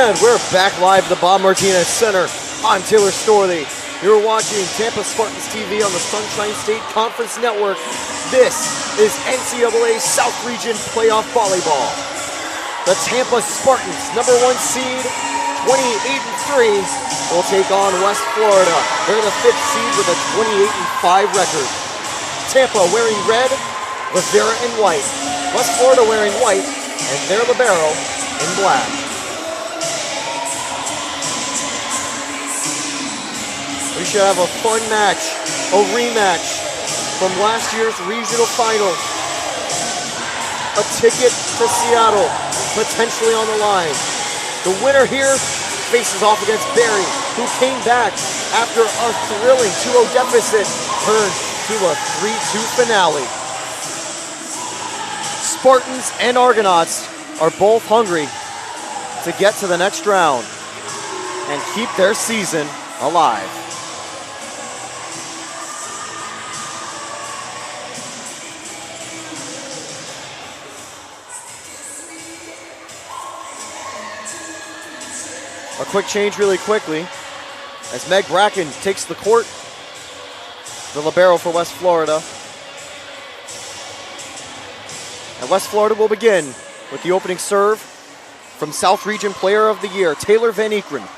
And we're back live at the Bob Martinez Center. I'm Taylor Storley. You're watching Tampa Spartans TV on the Sunshine State Conference Network. This is NCAA South Region Playoff Volleyball. The Tampa Spartans, number 1 seed, 28-3, will take on West Florida. They're the 5th seed with a 28-5 record. Tampa wearing red, Rivera in white. West Florida wearing white, and their libero in black. We should have a fun match, a rematch from last year's regional finals. A ticket to Seattle, potentially on the line. The winner here faces off against Barry, who came back after a thrilling 2-0 deficit, turned to a 3-2 finale. Spartans and Argonauts are both hungry to get to the next round and keep their season alive. A quick change really quickly as Meg Bracken takes the court, the libero for West Florida. And West Florida will begin with the opening serve from South Region Player of the Year, Taylor Van Ekeren.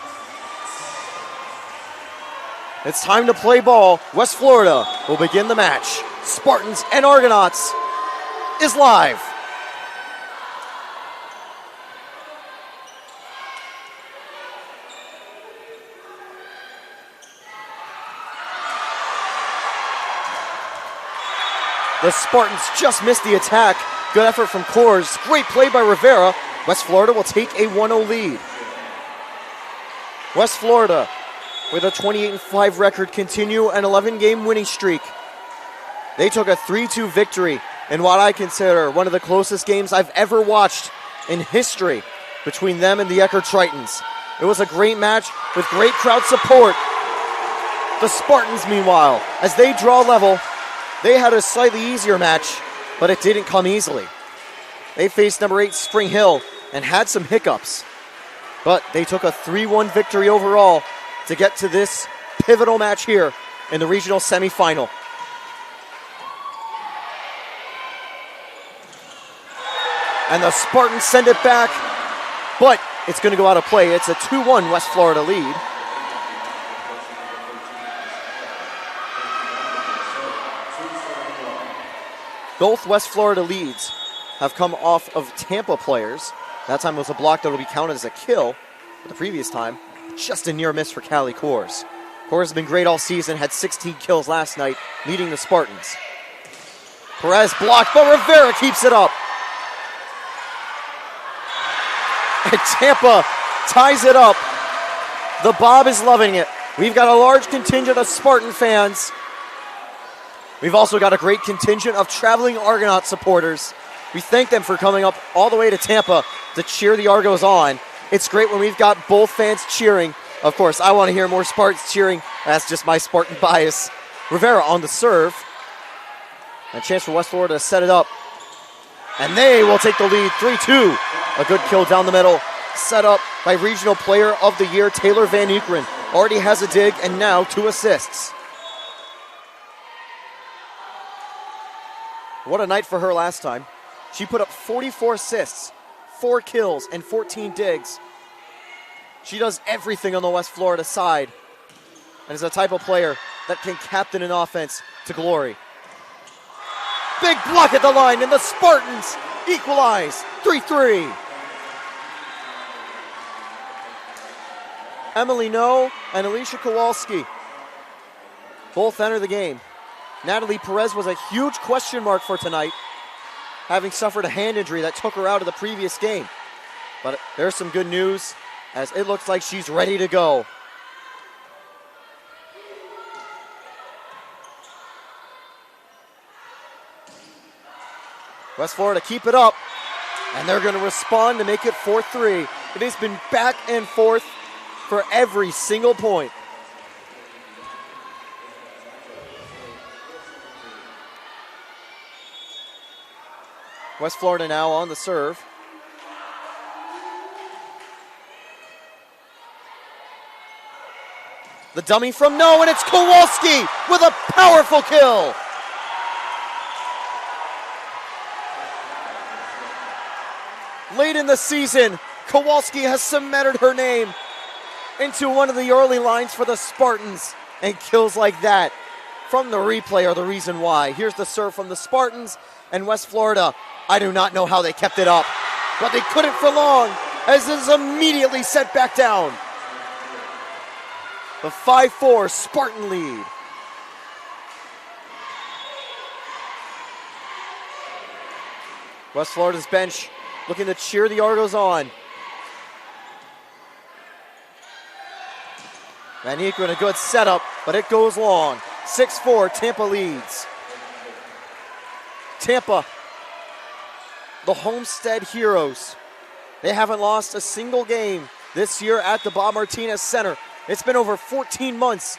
It's time to play ball. West Florida will begin the match. Spartans and Argonauts is live. The Spartans just missed the attack. Good effort from Coors. Great play by Rivera. West Florida will take a 1-0 lead. West Florida, with a 28-5 record, continue an 11-game winning streak. They took a 3-2 victory in what I consider one of the closest games I've ever watched in history between them and the Eckerd Tritons. It was a great match with great crowd support. The Spartans, meanwhile, as they draw level, they had a slightly easier match, but it didn't come easily. They faced number 8 Spring Hill, and had some hiccups. But they took a 3-1 victory overall to get to this pivotal match here in the regional semifinal. And the Spartans send it back, but it's going to go out of play. It's a 2-1 West Florida lead. Both West Florida leads have come off of Tampa players. That time was a block that will be counted as a kill. But the previous time, just a near miss for Callie Kors. Kors has been great all season, had 16 kills last night, leading the Spartans. Perez blocked, but Rivera keeps it up. And Tampa ties it up. The Bob is loving it. We've got a large contingent of Spartan fans. We've also got a great contingent of traveling Argonaut supporters. We thank them for coming up all the way to Tampa to cheer the Argos on. It's great when we've got both fans cheering. Of course, I want to hear more Spartans cheering. That's just my Spartan bias. Rivera on the serve. And a chance for West Florida to set it up. And they will take the lead, 3-2. A good kill down the middle, set up by Regional Player of the Year, Taylor Van Ukren. Already has a dig and now 2 assists. What a night for her last time. She put up 44 assists, 4 kills, and 14 digs. She does everything on the West Florida side and is the type of player that can captain an offense to glory. Big block at the line, and the Spartans equalize, 3-3. Emily No and Alicia Kowalski both enter the game. Natalie Perez was a huge question mark for tonight, having suffered a hand injury that took her out of the previous game. But there's some good news, as it looks like she's ready to go. West Florida keep it up, and they're going to respond to make it 4-3. It has been back and forth for every single point. West Florida now on the serve. The dummy from No, and it's Kowalski with a powerful kill. Late in the season, Kowalski has cemented her name into one of the early lines for the Spartans, and kills like that from the replay are the reason why. Here's the serve from the Spartans, and West Florida, I do not know how they kept it up, but they couldn't for long, as it is immediately set back down. The 5-4 Spartan lead. West Florida's bench looking to cheer the Argos on. Van Eekeren, a good setup, but it goes long. 6-4, Tampa leads. Tampa, the Homestead Heroes. They haven't lost a single game this year at the Bob Martinez Center. It's been over 14 months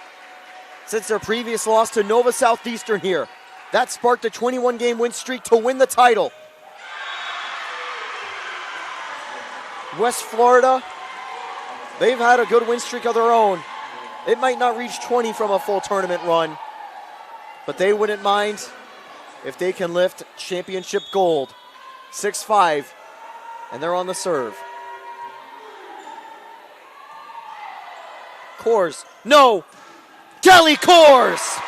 since their previous loss to Nova Southeastern here. That sparked a 21-game win streak to win the title. West Florida, they've had a good win streak of their own. It might not reach 20 from a full tournament run, but they wouldn't mind if they can lift championship gold. 6-5, and they're on the serve. Kors, no! Callie Kors!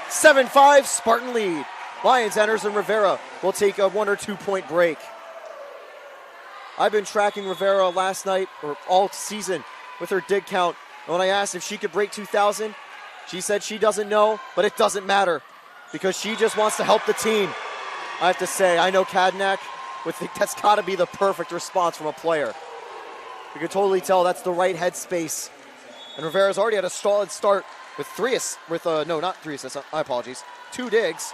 7-5, Spartan lead. Lions enters, and Rivera will take a 1 or 2 point break. I've been tracking Rivera last night, or all season, with her dig count. And when I asked if she could break 2,000, she said she doesn't know, but it doesn't matter because she just wants to help the team. I have to say, I know Kadnack would think that's got to be the perfect response from a player. You can totally tell that's the right headspace. And Rivera's already had a solid start with 2 digs.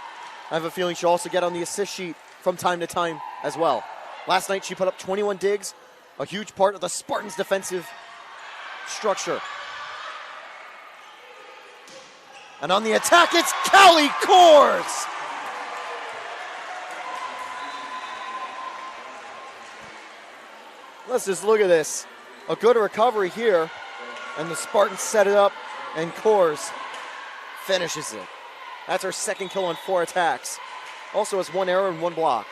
I have a feeling she'll also get on the assist sheet from time to time as well. Last night she put up 21 digs, a huge part of the Spartans' defensive structure. And on the attack, it's Callie Kors! Let's just look at this. A good recovery here, and the Spartans set it up, and Coors finishes it. That's her second kill on 4 attacks. Also has 1 error and 1 block.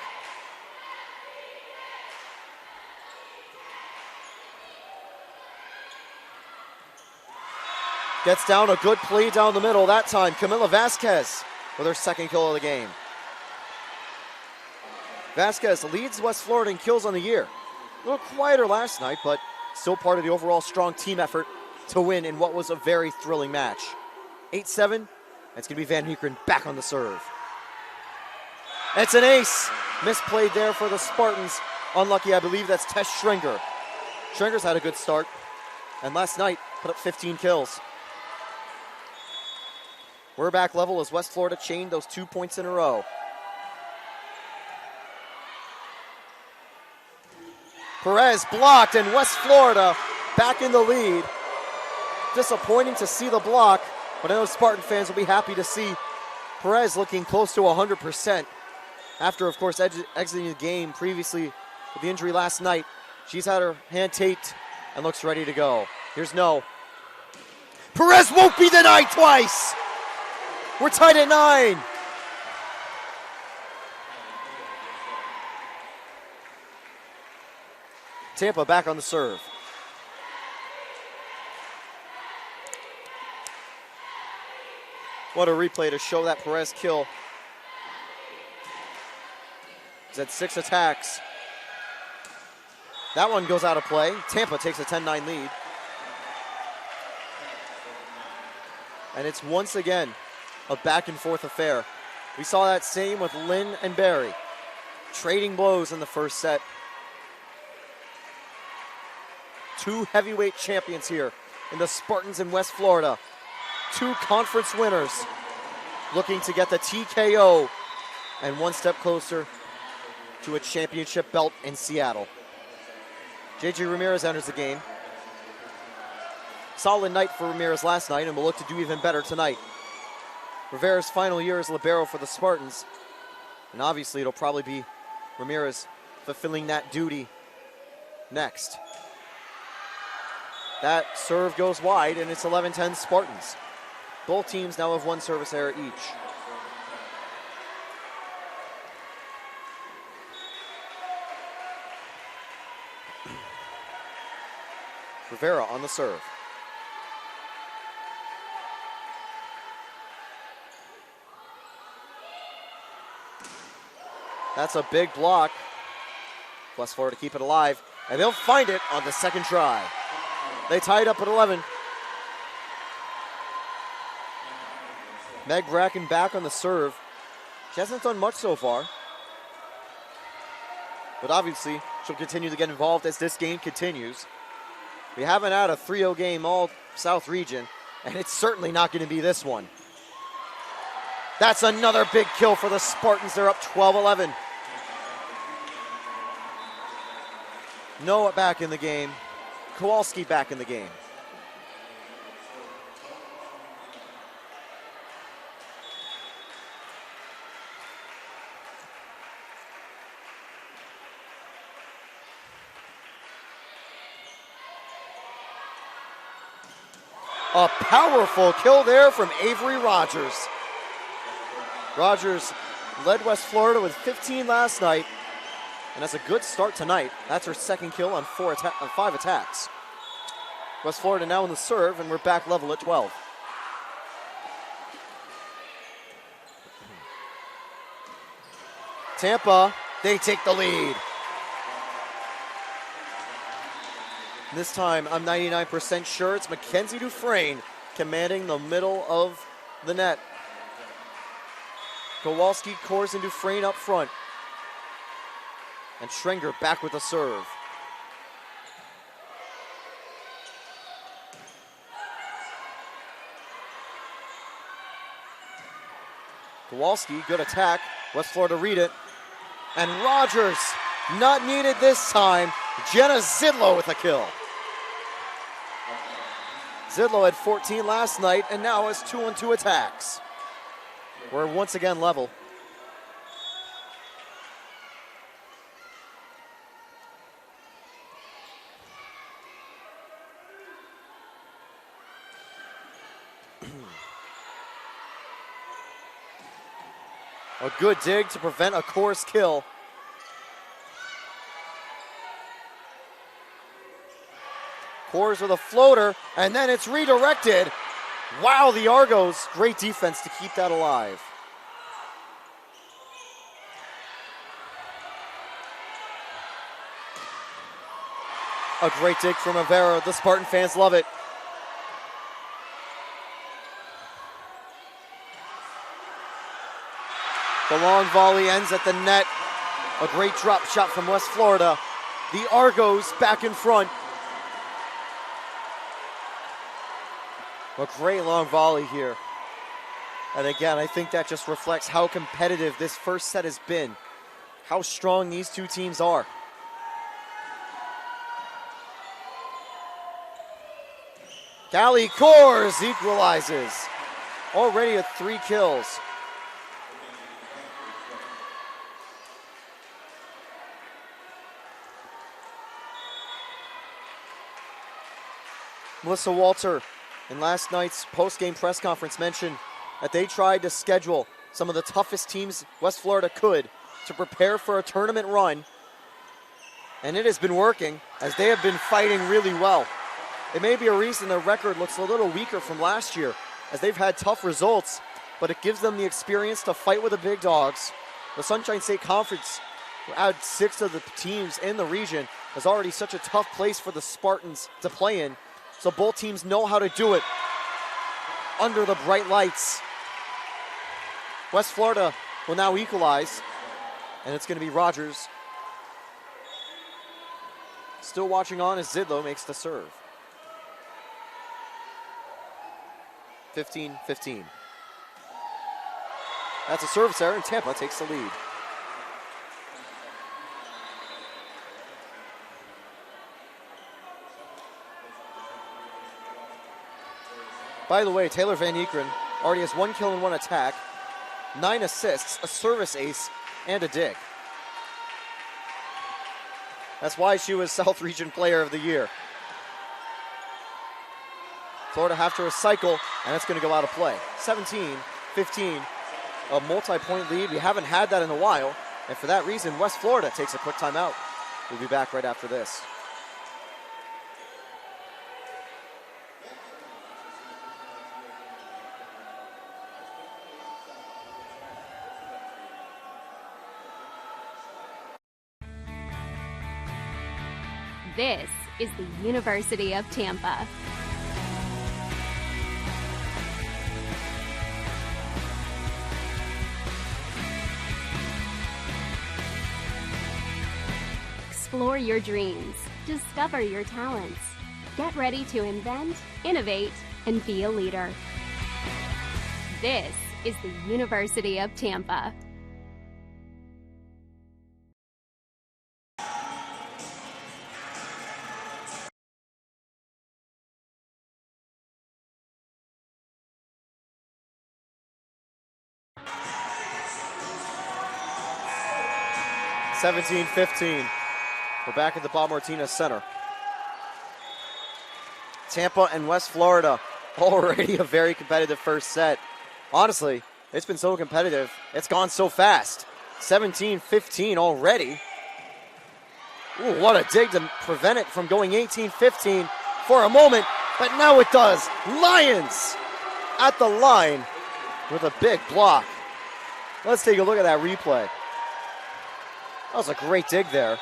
Gets down, a good play down the middle that time. Camila Vasquez with her second kill of the game. Vasquez leads West Florida in kills on the year. A little quieter last night, but still part of the overall strong team effort to win in what was a very thrilling match. 8-7, it's going to be Van Heekeren back on the serve. It's an ace. Misplayed there for the Spartans. Unlucky, I believe that's Tess Schrenger. Schrenger's had a good start, and last night put up 15 kills. We're back level as West Florida chained those 2 points in a row. Perez blocked, and West Florida back in the lead. Disappointing to see the block, but I know Spartan fans will be happy to see Perez looking close to 100%. After, of course, exiting the game previously with the injury last night, she's had her hand taped and looks ready to go. Here's no. Perez won't be denied twice! We're tied at 9. Tampa back on the serve. What a replay to show that Perez kill. He's had 6 attacks. That one goes out of play. Tampa takes a 10-9 lead. And it's once again a back and forth affair. We saw that same with Lynn and Barry. Trading blows in the first set. 2 heavyweight champions here in the Spartans in West Florida. 2 conference winners looking to get the TKO and 1 step closer to a championship belt in Seattle. JJ Ramirez enters the game. Solid night for Ramirez last night, and will look to do even better tonight. Rivera's final year as libero for the Spartans, and obviously it'll probably be Ramirez fulfilling that duty next. That serve goes wide, and it's 11-10 Spartans. Both teams now have 1 service error each. Rivera on the serve. That's a big block. West Florida keep it alive, and they'll find it on the second try. They tied up at 11. Meg Bracken back on the serve. She hasn't done much so far, but obviously she'll continue to get involved as this game continues. We haven't had a 3-0 game all South region, and it's certainly not going to be this one. That's another big kill for the Spartans. They're up 12-11. Noah back in the game. Kowalski back in the game. A powerful kill there from Avery Rogers. Rogers led West Florida with 15 last night, and has a good start tonight. That's her second kill on 5 attacks. West Florida now in the serve, and we're back level at 12. Tampa, they take the lead. This time, I'm 99% sure it's Mackenzie Dufresne commanding the middle of the net. Kowalski, Kors, and Dufresne up front. And Schrenger back with the serve. Kowalski, good attack. West Florida read it. And Rogers, not needed this time. Jenna Zidlow with a kill. Zidlow had 14 last night and now has 2-on-2 attacks. We're once again level. A good dig to prevent a course kill. Coors with a floater, and then it's redirected. Wow, the Argos, great defense to keep that alive. A great dig from Rivera. The Spartan fans love it. The long volley ends at the net. A great drop shot from West Florida. The Argos back in front. A great long volley here. And again, I think that just reflects how competitive this first set has been. How strong these two teams are. Callie Coors equalizes. Already at 3 kills. Melissa Walter in last night's post-game press conference mentioned that they tried to schedule some of the toughest teams West Florida could to prepare for a tournament run. And it has been working as they have been fighting really well. It may be a reason their record looks a little weaker from last year as they've had tough results, but it gives them the experience to fight with the big dogs. The Sunshine State Conference, out 6 of the teams in the region, is already such a tough place for the Spartans to play in. So both teams know how to do it under the bright lights. West Florida will now equalize, and it's going to be Rogers. Still watching on as Zidlow makes the serve. 15-15. That's a service error, and Tampa takes the lead. By the way, Taylor Van Ekeren already has 1 kill and 1 attack, 9 assists, a service ace, and a dig. That's why she was South Region Player of the Year. Florida have to recycle, and it's going to go out of play. 17-15, a multi-point lead. We haven't had that in a while, and for that reason, West Florida takes a quick timeout. We'll be back right after this. This is the University of Tampa. Explore your dreams, discover your talents. Get ready to invent, innovate, and be a leader. This is the University of Tampa. (17-15). We're back at the Bob Martinez Center. Tampa and West Florida, already a very competitive first set. Honestly, it's been so competitive, it's gone so fast. 17-15 already. Ooh, what a dig to prevent it from going 18-15 for a moment, but now it does. Lions at the line with a big block. Let's take a look at that replay. That was a great dig there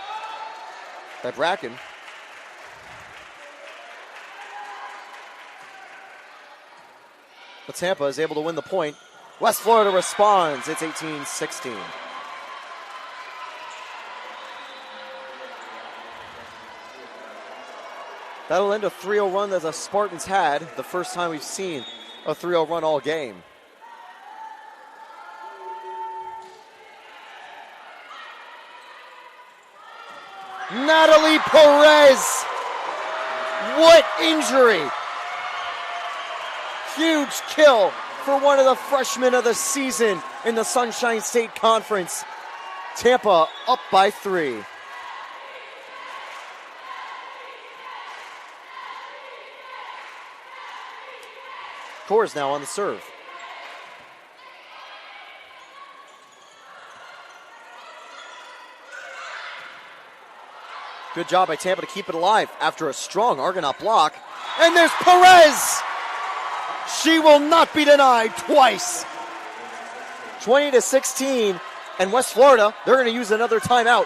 by Bracken. But Tampa is able to win the point. West Florida responds. It's 18-16. That'll end a 3-0 run that the Spartans had, the first time we've seen a 3-0 run all game. Natalie Perez. What injury. Huge kill for one of the freshmen of the season in the Sunshine State Conference. Tampa up by 3. Coors now on the serve. Good job by Tampa to keep it alive after a strong Argonaut block. And there's Perez! She will not be denied twice. 20-16, and West Florida, they're going to use another timeout.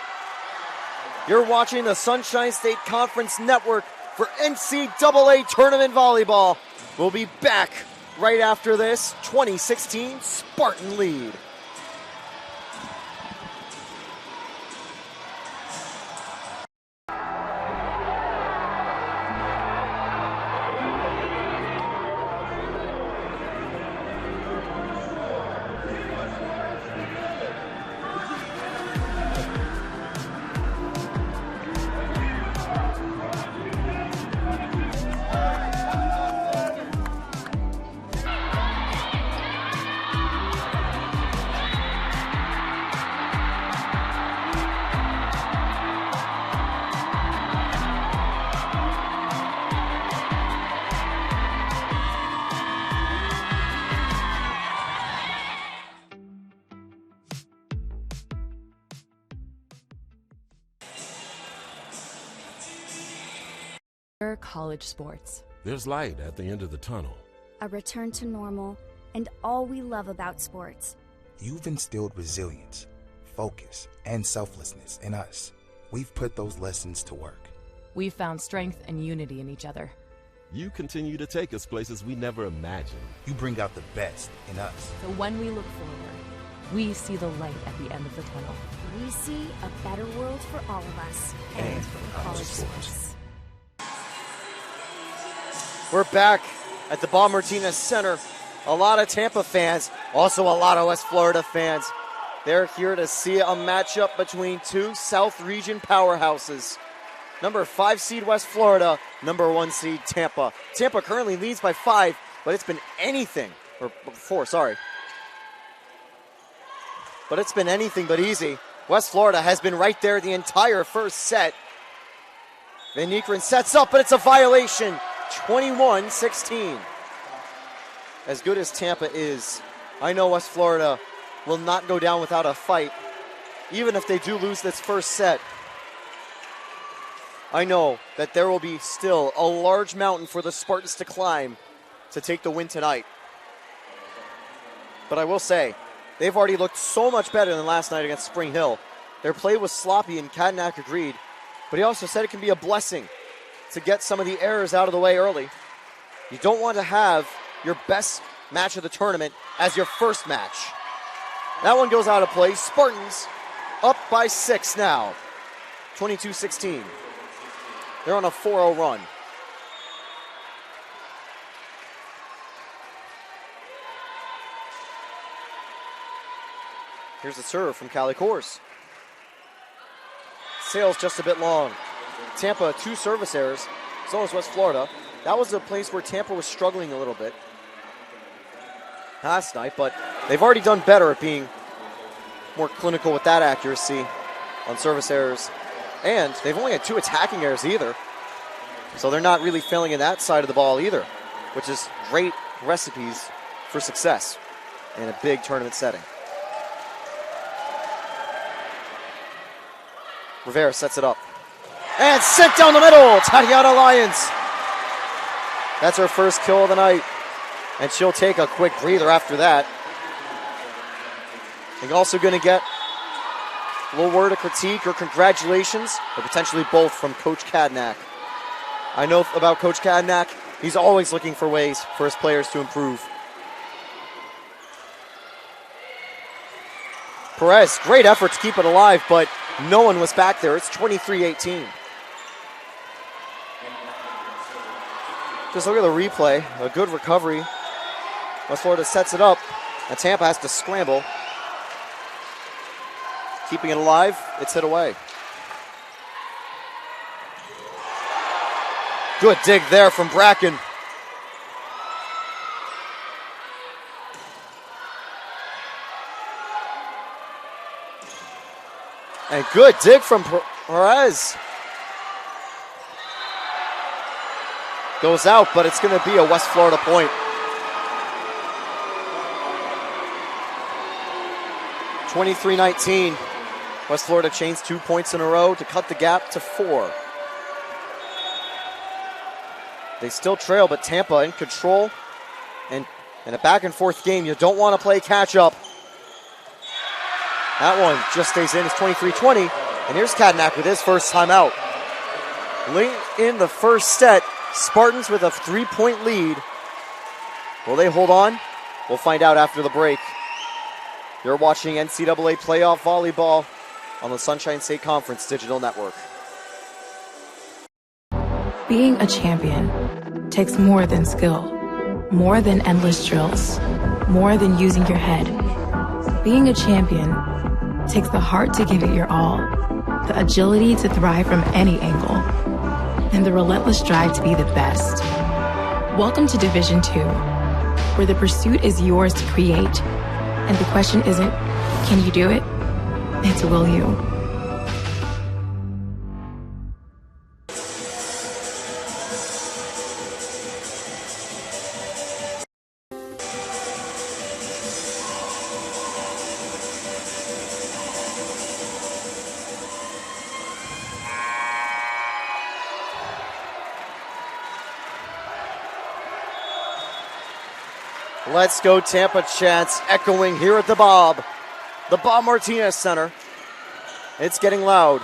You're watching the Sunshine State Conference Network for NCAA Tournament Volleyball. We'll be back right after this 2016 Spartan lead. College sports. There's light at the end of the tunnel. A return to normal, and all we love about sports. You've instilled resilience, focus, and selflessness in us. We've put those lessons to work. We've found strength and unity in each other. You continue to take us places we never imagined. You bring out the best in us. So when we look forward, we see the light at the end of the tunnel. We see a better world for all of us. And for college sports. We're back at the Bob Martinez Center. A lot of Tampa fans, also a lot of West Florida fans. They're here to see a matchup between two South Region powerhouses. Number 5 seed West Florida, number 1 seed Tampa. Tampa currently leads by 5, but it's been anything, or 4, sorry. But it's been anything but easy. West Florida has been right there the entire first set. Van Niekeren sets up, but it's a violation. 21-16. As good as Tampa is, I know West Florida will not go down without a fight, even if they do lose this first set. I know that there will be still a large mountain for the Spartans to climb to take the win tonight. But I will say, they've already looked so much better than last night against Spring Hill. Their play was sloppy and Kadnack agreed, but he also said it can be a blessing to get some of the errors out of the way early. You don't want to have your best match of the tournament as your first match. That one goes out of play. Spartans up by 6 now. 22-16. They're on a 4-0 run. Here's the serve from Callie Kors. Sails just a bit long. Tampa, 2 service errors. So is West Florida. That was a place where Tampa was struggling a little bit last night, but they've already done better at being more clinical with that accuracy on service errors. And they've only had 2 attacking errors either. So they're not really failing in that side of the ball either, which is great recipes for success in a big tournament setting. Rivera sets it up. And sent down the middle, Tatiana Lyons. That's her first kill of the night. And she'll take a quick breather after that. You're also going to get a little word of critique or congratulations, or potentially both from Coach Kadnack. I know about Coach Kadnack. He's always looking for ways for his players to improve. Perez, great effort to keep it alive, but no one was back there. It's 23-18. Just look at the replay. A good recovery. West Florida sets it up, and Tampa has to scramble. Keeping it alive, it's hit away. Good dig there from Bracken. And good dig from Perez. Goes out, but it's going to be a West Florida point. 23-19. West Florida chains 2 points in a row to cut the gap to 4. They still trail, but Tampa in control. And in a back-and-forth game, you don't want to play catch-up. That one just stays in. It's 23-20. And here's Kadanak with his first timeout. Late in the first set, Spartans with a 3-point lead. Will they hold on? We'll find out after the break. You're watching NCAA Playoff Volleyball on the Sunshine State Conference Digital Network. Being a champion takes more than skill, more than endless drills, more than using your head. Being a champion takes the heart to give it your all, the agility to thrive from any angle, and the relentless drive to be the best. Welcome to Division II, where the pursuit is yours to create, and the question isn't, can you do it? It's will you? Let's go Tampa chants echoing here at the Bob Martinez Center. It's getting loud.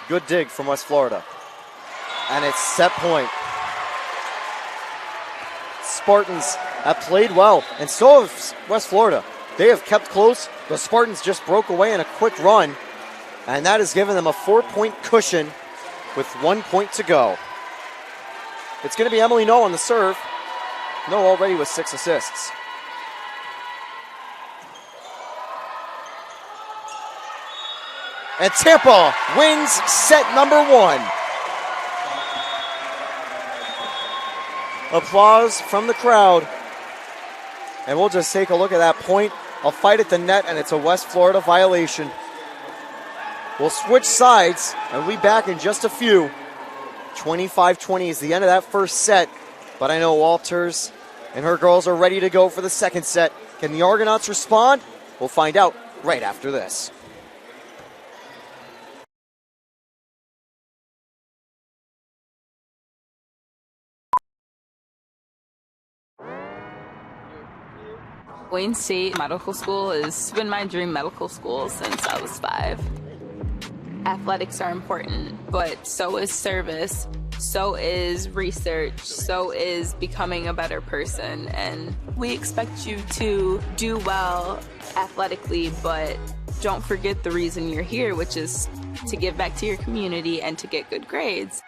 Good dig from West Florida. And it's set point. Spartans have played well, and so have West Florida. They have kept close. The Spartans just broke away in a quick run, and that has given them a 4-point cushion with 1 point to go. It's going to be Emily No on the serve. No already with 6 assists. And Tampa wins set number 1. Applause from the crowd. And we'll just take a look at that point. A fight at the net, and it's a West Florida violation. We'll switch sides, and we'll be back in just a few. 25-20 is the end of that first set, but I know Walters and her girls are ready to go for the second set. Can the Argonauts respond? We'll find out right after this. Wayne State Medical School has been my dream medical school since I was 5. Athletics are important, but so is service, so is research, so is becoming a better person. And we expect you to do well athletically, but don't forget the reason you're here, which is to give back to your community and to get good grades.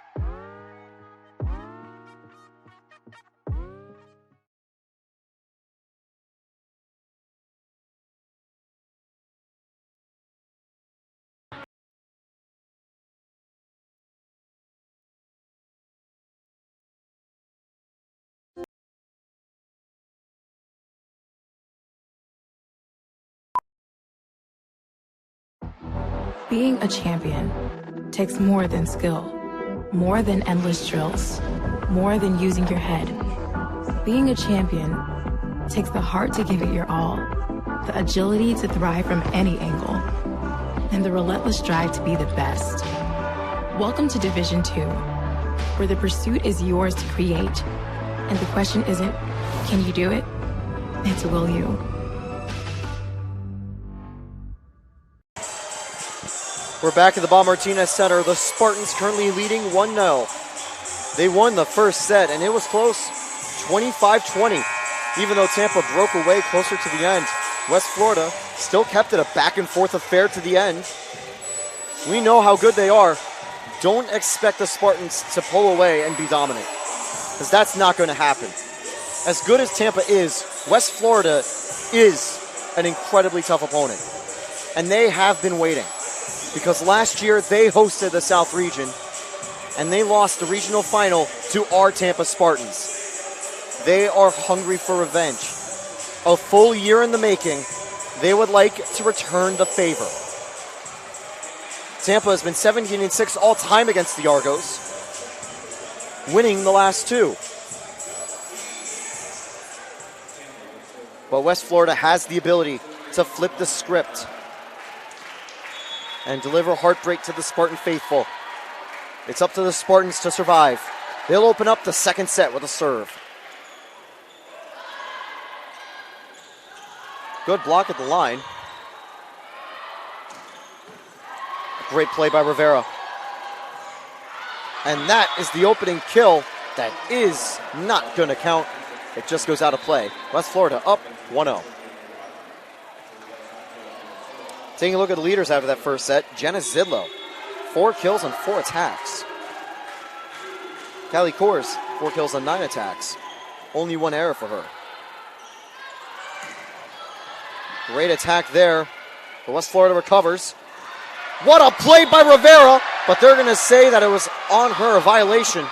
Being a champion takes more than skill, more than endless drills, more than using your head. Being a champion takes the heart to give it your all, the agility to thrive from any angle, and the relentless drive to be the best. Welcome to Division II, where the pursuit is yours to create, and the question isn't, can you do it? It's will you? We're back at the Bob Martinez Center. The Spartans currently leading 1-0. They won the first set, and it was close, 25-20. Even though Tampa broke away closer to the end, West Florida still kept it a back-and-forth affair to the end. We know how good they are. Don't expect the Spartans to pull away and be dominant, because that's not going to happen. As good as Tampa is, West Florida is an incredibly tough opponent, and they have been waiting. Because last year they hosted the South Region and they lost the regional final to our Tampa Spartans. They are hungry for revenge. A full year in the making, they would like to return the favor. Tampa has been 17-6 all time against the Argos, winning the last 2. But West Florida has the ability to flip the script and deliver heartbreak to the Spartan faithful. It's up to the Spartans to survive. They'll open up the second set with a serve. Good block at the line. Great play by Rivera. And that is the opening kill that is not going to count. It just goes out of play. West Florida up 1-0. Taking a look at the leaders after that first set. Jenna Zidlow, 4 kills on 4 attacks. Callie Kors, 4 kills on 9 attacks. Only 1 error for her. Great attack there. But West Florida recovers. What a play by Rivera, but they're going to say that it was on her, a violation.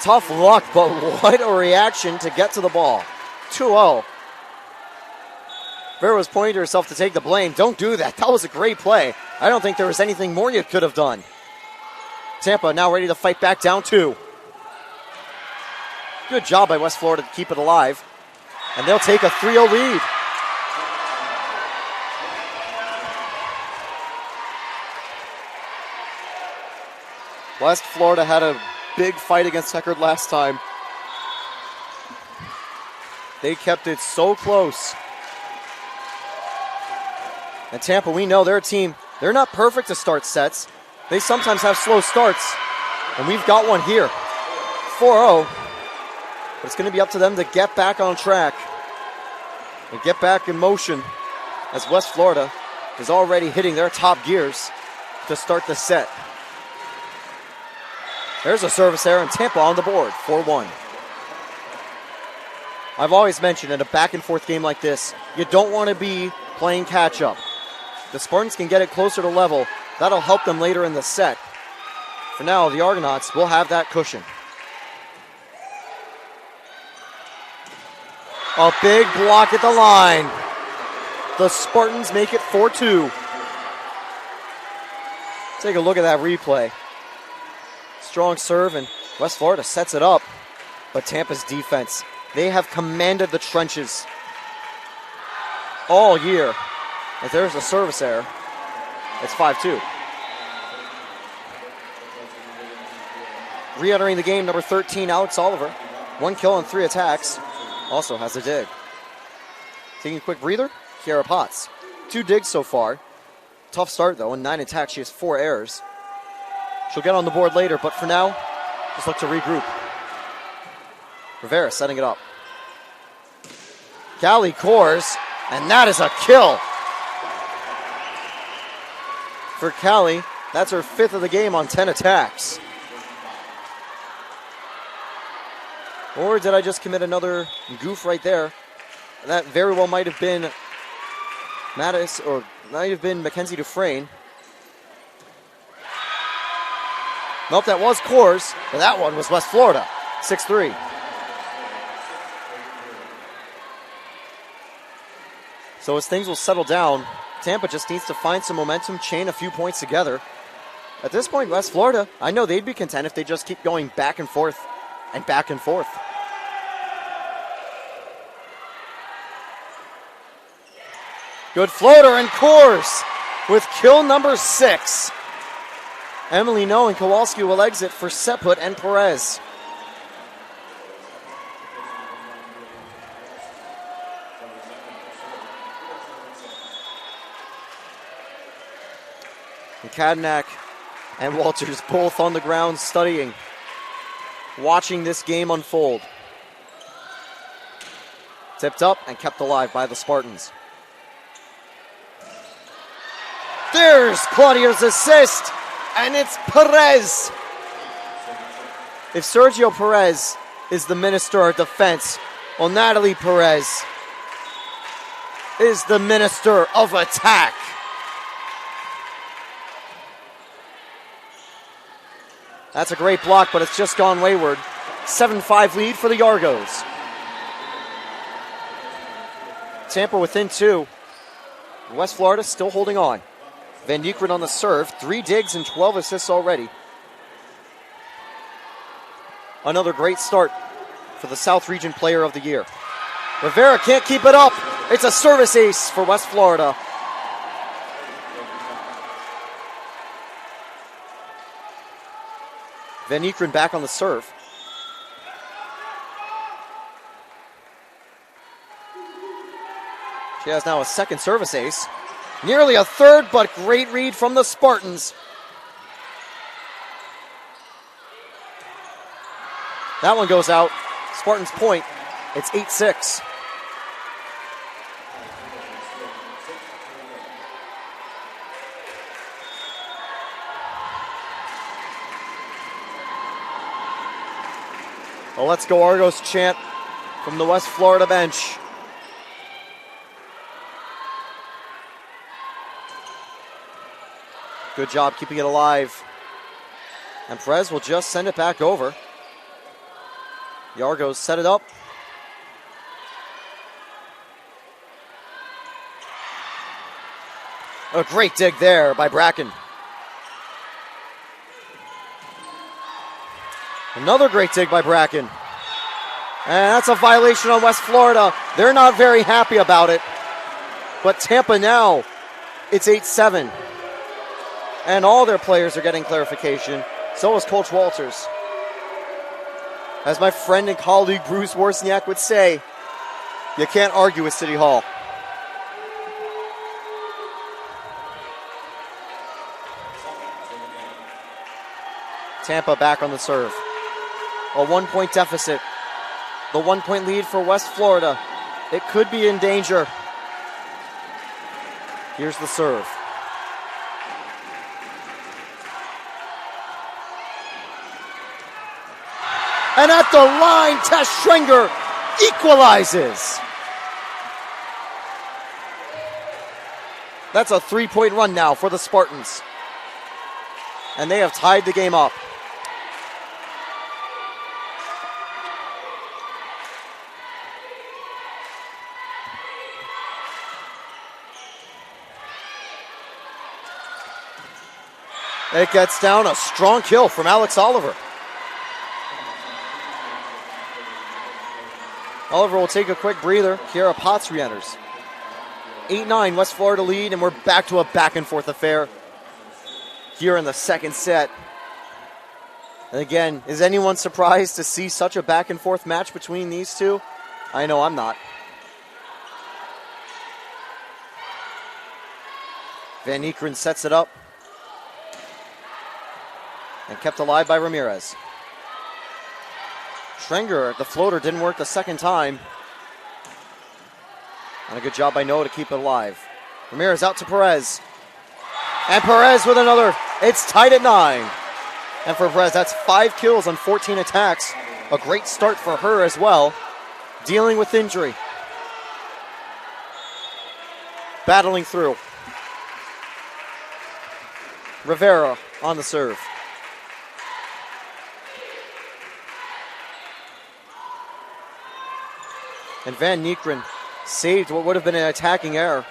Tough luck, but what a reaction to get to the ball. 2-0. Rivera was pointing to herself to take the blame. Don't do that. That was a great play. I don't think there was anything more you could have done. Tampa now ready to fight back down 2. Good job by West Florida to keep it alive. And they'll take a 3-0 lead. West Florida had a big fight against Heckard last time. They kept it so close. And Tampa, we know they're a team. They're not perfect to start sets. They sometimes have slow starts. And we've got one here. 4-0. But it's going to be up to them to get back on track and get back in motion as West Florida is already hitting their top gears to start the set. There's a service error, and Tampa on the board, 4-1. I've always mentioned in a back-and-forth game like this, you don't want to be playing catch-up. The Spartans can get it closer to level. That'll help them later in the set. For now, the Argonauts will have that cushion. A big block at the line. The Spartans make it 4-2. Take a look at that replay. Strong serve, and West Florida sets it up. But Tampa's defense, they have commanded the trenches all year. If there's a service error, it's 5-2. Re-entering the game, number 13, Alex Oliver. 1 kill on 3 attacks. Also has a dig. Taking a quick breather, Kiara Potts. 2 digs so far. Tough start, though. In 9 attacks, she has 4 errors. She'll get on the board later, but for now, just look to regroup. Rivera setting it up. Callie Kors, and that is a kill. For Callie, that's her 5th of the game on 10 attacks. Or did I just commit another goof right there? That very well might have been Mattis, or might have been Mackenzie Dufresne. Nope, that was Kors, but that one was West Florida, 6-3. So as things will settle down, Tampa just needs to find some momentum, chain a few points together. At this point, West Florida, I know they'd be content if they just keep going back and forth and back and forth. Good floater, and Kors with kill number 6. Emily No and Kowalski will exit for Seput and Perez. And Kadnack and Walters both on the ground studying, watching this game unfold. Tipped up and kept alive by the Spartans. There's Claudia's assist, and it's Perez. If Sergio Perez is the minister of defense, well, Natalie Perez is the minister of attack. That's a great block, but it's just gone wayward. 7-5 lead for the Argos. Tampa within 2. West Florida still holding on. Van Niekeren on the serve. 3 digs and 12 assists already. Another great start for the South Region Player of the Year. Rivera can't keep it up. It's a service ace for West Florida. Van Eekeren back on the serve. She has now a second service ace. Nearly a third, but great read from the Spartans. That one goes out. Spartans point. It's 8-6. A Let's Go Argos chant from the West Florida bench. Good job keeping it alive. And Perez will just send it back over. The Argos set it up. A great dig there by Bracken. Another great dig by Bracken. And that's a violation on West Florida. They're not very happy about it. But Tampa now, it's 8-7. And all their players are getting clarification. So is Coach Walters. As my friend and colleague Bruce Wozniak would say, you can't argue with City Hall. Tampa back on the serve. A 1-point deficit. The 1-point lead for West Florida. It could be in danger. Here's the serve. And at the line, Tess Schrenger equalizes. That's a 3-point run now for the Spartans. And they have tied the game up. It gets down, a strong kill from Alex Oliver. Oliver will take a quick breather. Kiara Potts re-enters. 8-9, West Florida lead, and we're back to a back-and-forth affair here in the second set. And again, is anyone surprised to see such a back-and-forth match between these two? I know I'm not. Van Eekeren sets it up. And kept alive by Ramirez. Schrenger, the floater didn't work the second time. And a good job by Noah to keep it alive. Ramirez out to Perez. And Perez with another. It's tied at 9. And for Perez, that's 5 kills on 14 attacks. A great start for her as well. Dealing with injury. Battling through. Rivera on the serve. And Van Eekeren saved what would have been an attacking error.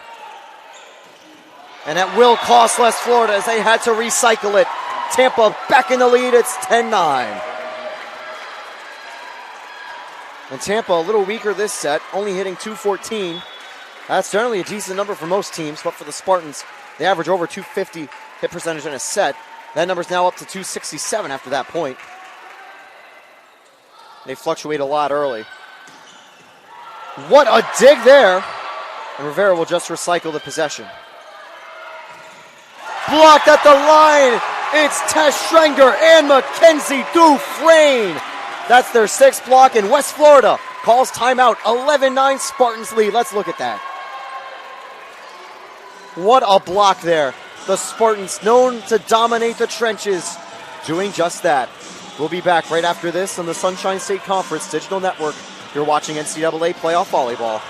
And that will cost West Florida as they had to recycle it. Tampa back in the lead. It's 10-9. And Tampa a little weaker this set, only hitting .214. That's certainly a decent number for most teams, but for the Spartans, they average over .250 hit percentage in a set. That number's now up to .267 after that point. They fluctuate a lot early. What a dig there. And Rivera will just recycle the possession. Blocked at the line. It's Tess Schrenger and Mackenzie Dufresne. That's their 6th block, and West Florida calls timeout. 11-9 Spartans lead. Let's look at that. What a block there. The Spartans, known to dominate the trenches, doing just that. We'll be back right after this on the Sunshine State Conference Digital Network. You're watching NCAA Playoff Volleyball.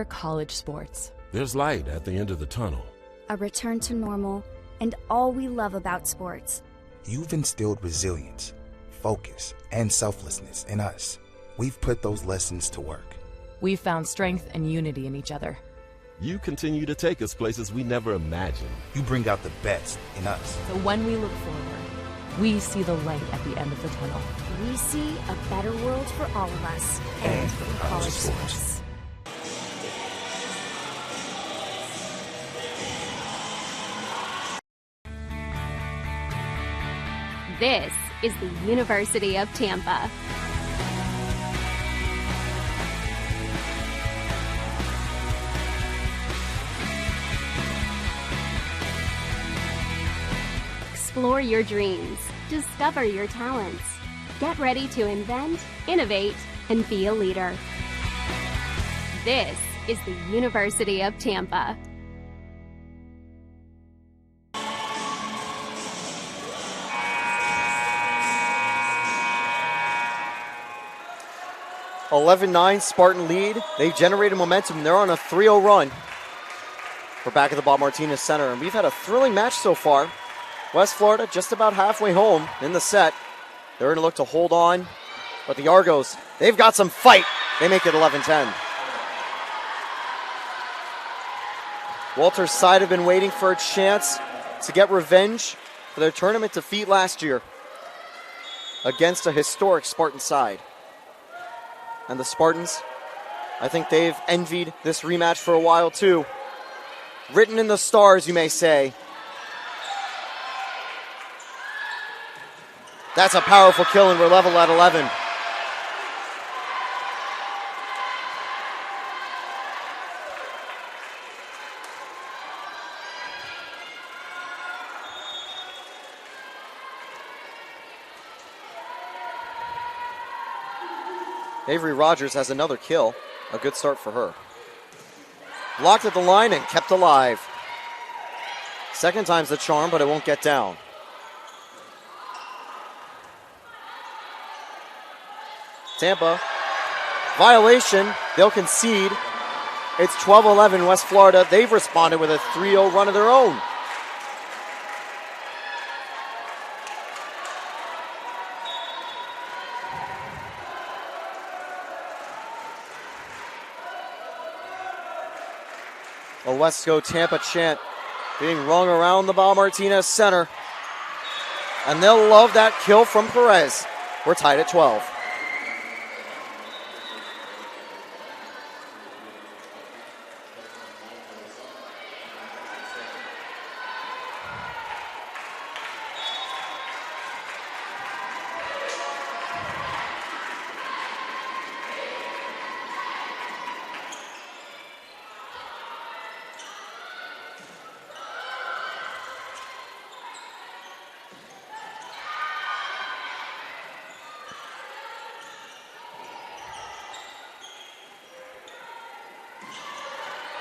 College sports. There's light at the end of the tunnel. A return to normal, and all we love about sports. You've instilled resilience, focus, and selflessness in us. We've put those lessons to work. We've found strength and unity in each other. You continue to take us places we never imagined. You bring out the best in us. So when we look forward, we see the light at the end of the tunnel. We see a better world for all of us and for college sports. This is the University of Tampa. Explore your dreams. Discover your talents. Get ready to invent, innovate, and be a leader. This is the University of Tampa. (11-9) Spartan lead. They've generated momentum. They're on a 3-0 run. We're back at the Bob Martinez Center, and we've had a thrilling match so far. West Florida just about halfway home in the set. They're going to look to hold on, but the Argos, they've got some fight. They make it 11-10. Walter's side have been waiting for a chance to get revenge for their tournament defeat last year against a historic Spartan side. And the Spartans, I think they've envied this rematch for a while too. Written in the stars, you may say. That's a powerful kill, and we're level at 11. Avery Rogers has another kill. A good start for her. Blocked at the line and kept alive. Second time's the charm, but it won't get down. Tampa, violation. They'll concede. It's 12-11 West Florida. They've responded with a 3-0 run of their own. A Let's Go Tampa chant being rung around the Bob Martinez Center. And they'll love that kill from Perez. We're tied at 12.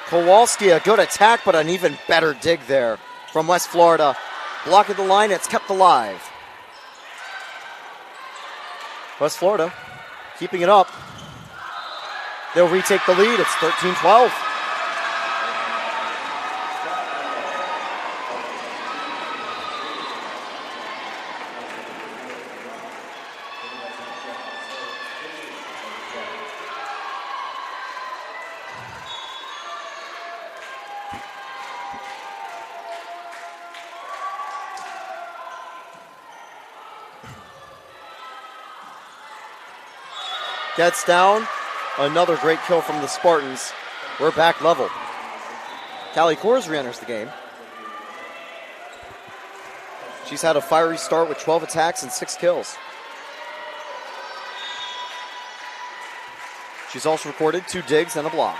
Kowalski, a good attack, but an even better dig there from West Florida. Block at the line, it's kept alive. West Florida keeping it up. They'll retake the lead, it's 13-12. Gets down. Another great kill from the Spartans. We're back level. Callie Kors re-enters the game. She's had a fiery start with 12 attacks and 6 kills. She's also recorded 2 digs and a block.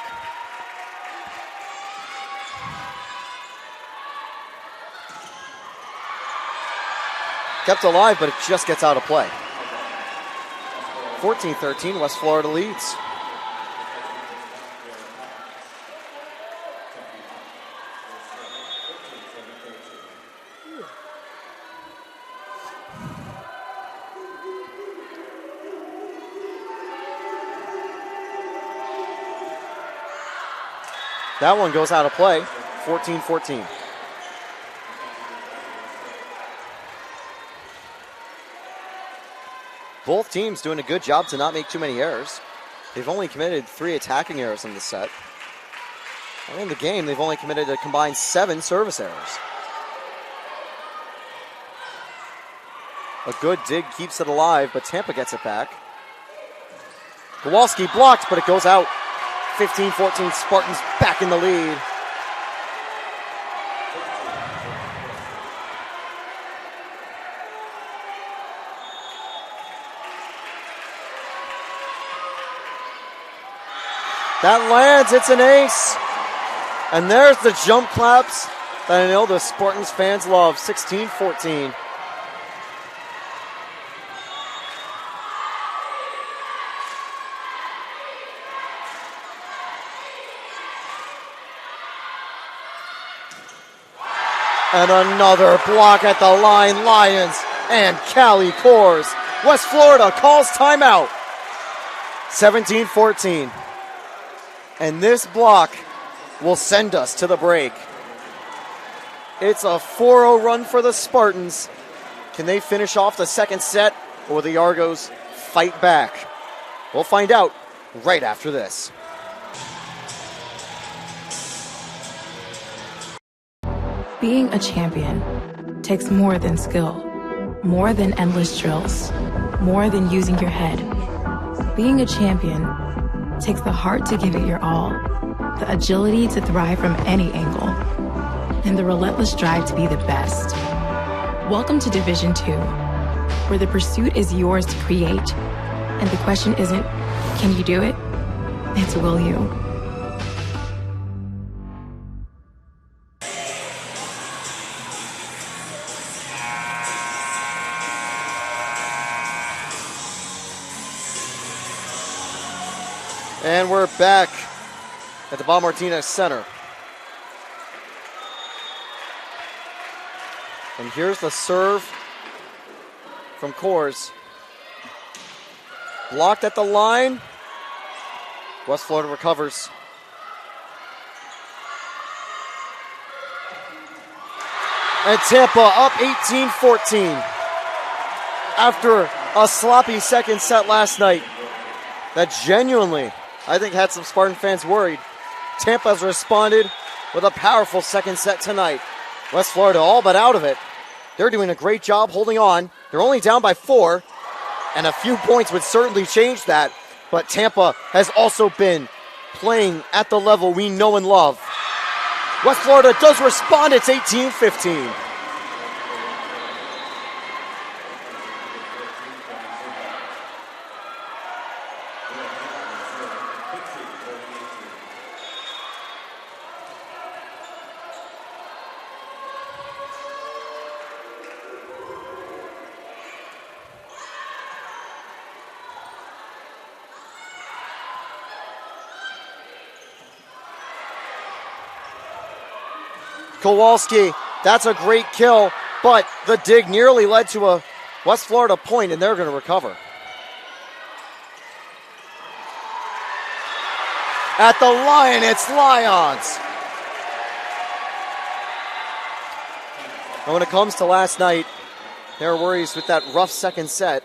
Kept alive, but it just gets out of play. 14-13, West Florida leads. That one goes out of play, 14-14. Both teams doing a good job to not make too many errors. They've only committed 3 attacking errors in the set. And in the game, they've only committed a combined 7 service errors. A good dig keeps it alive, but Tampa gets it back. Kowalski blocked, but it goes out. 15-14, Spartans back in the lead. That lands, it's an ace. And there's the jump claps that I know the Spartans fans love. 16-14. And another block at the line. Lions and Cali Cores. West Florida calls timeout. 17-14. And this block will send us to the break. It's a 4-0 run for the Spartans. Can they finish off the second set, or will the Argos fight back? We'll find out right after this. Being a champion takes more than skill, more than endless drills, more than using your head. Being a champion takes the heart to give it your all, the agility to thrive from any angle, and the relentless drive to be the best. Welcome to Division 2, where the pursuit is yours to create, and the question isn't, can you do it? It's, will you? And we're back at the Bob Martinez Center. And here's the serve from Cores. Blocked at the line. West Florida recovers. And Tampa up 18-14. After a sloppy second set last night that genuinely, I think, had some Spartan fans worried. Tampa's responded with a powerful second set tonight. West Florida all but out of it. They're doing a great job holding on. They're only down by 4, and a few points would certainly change that. But Tampa has also been playing at the level we know and love. West Florida does respond. It's 18-15. Kowalski, that's a great kill, but the dig nearly led to a West Florida point, and they're going to recover. At the line, it's Lions. And when it comes to last night, there are worries with that rough second set.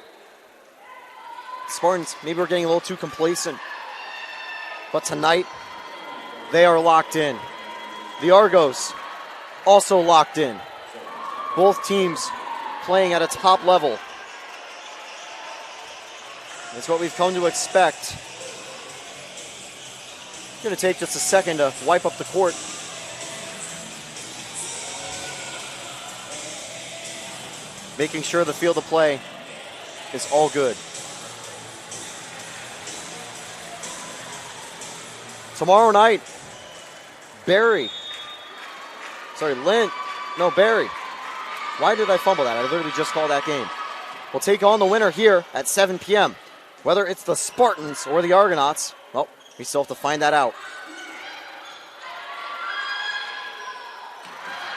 Spartans, maybe we're getting a little too complacent. But tonight, they are locked in. The Argos also locked in. Both teams playing at a top level. It's what we've come to expect. It's going to take just a second to wipe up the court. Making sure the field of play is all good. Tomorrow night, Barry. Why did I fumble that? I literally just called that game. We'll take on the winner here at 7 p.m. Whether it's the Spartans or the Argonauts, well, we still have to find that out.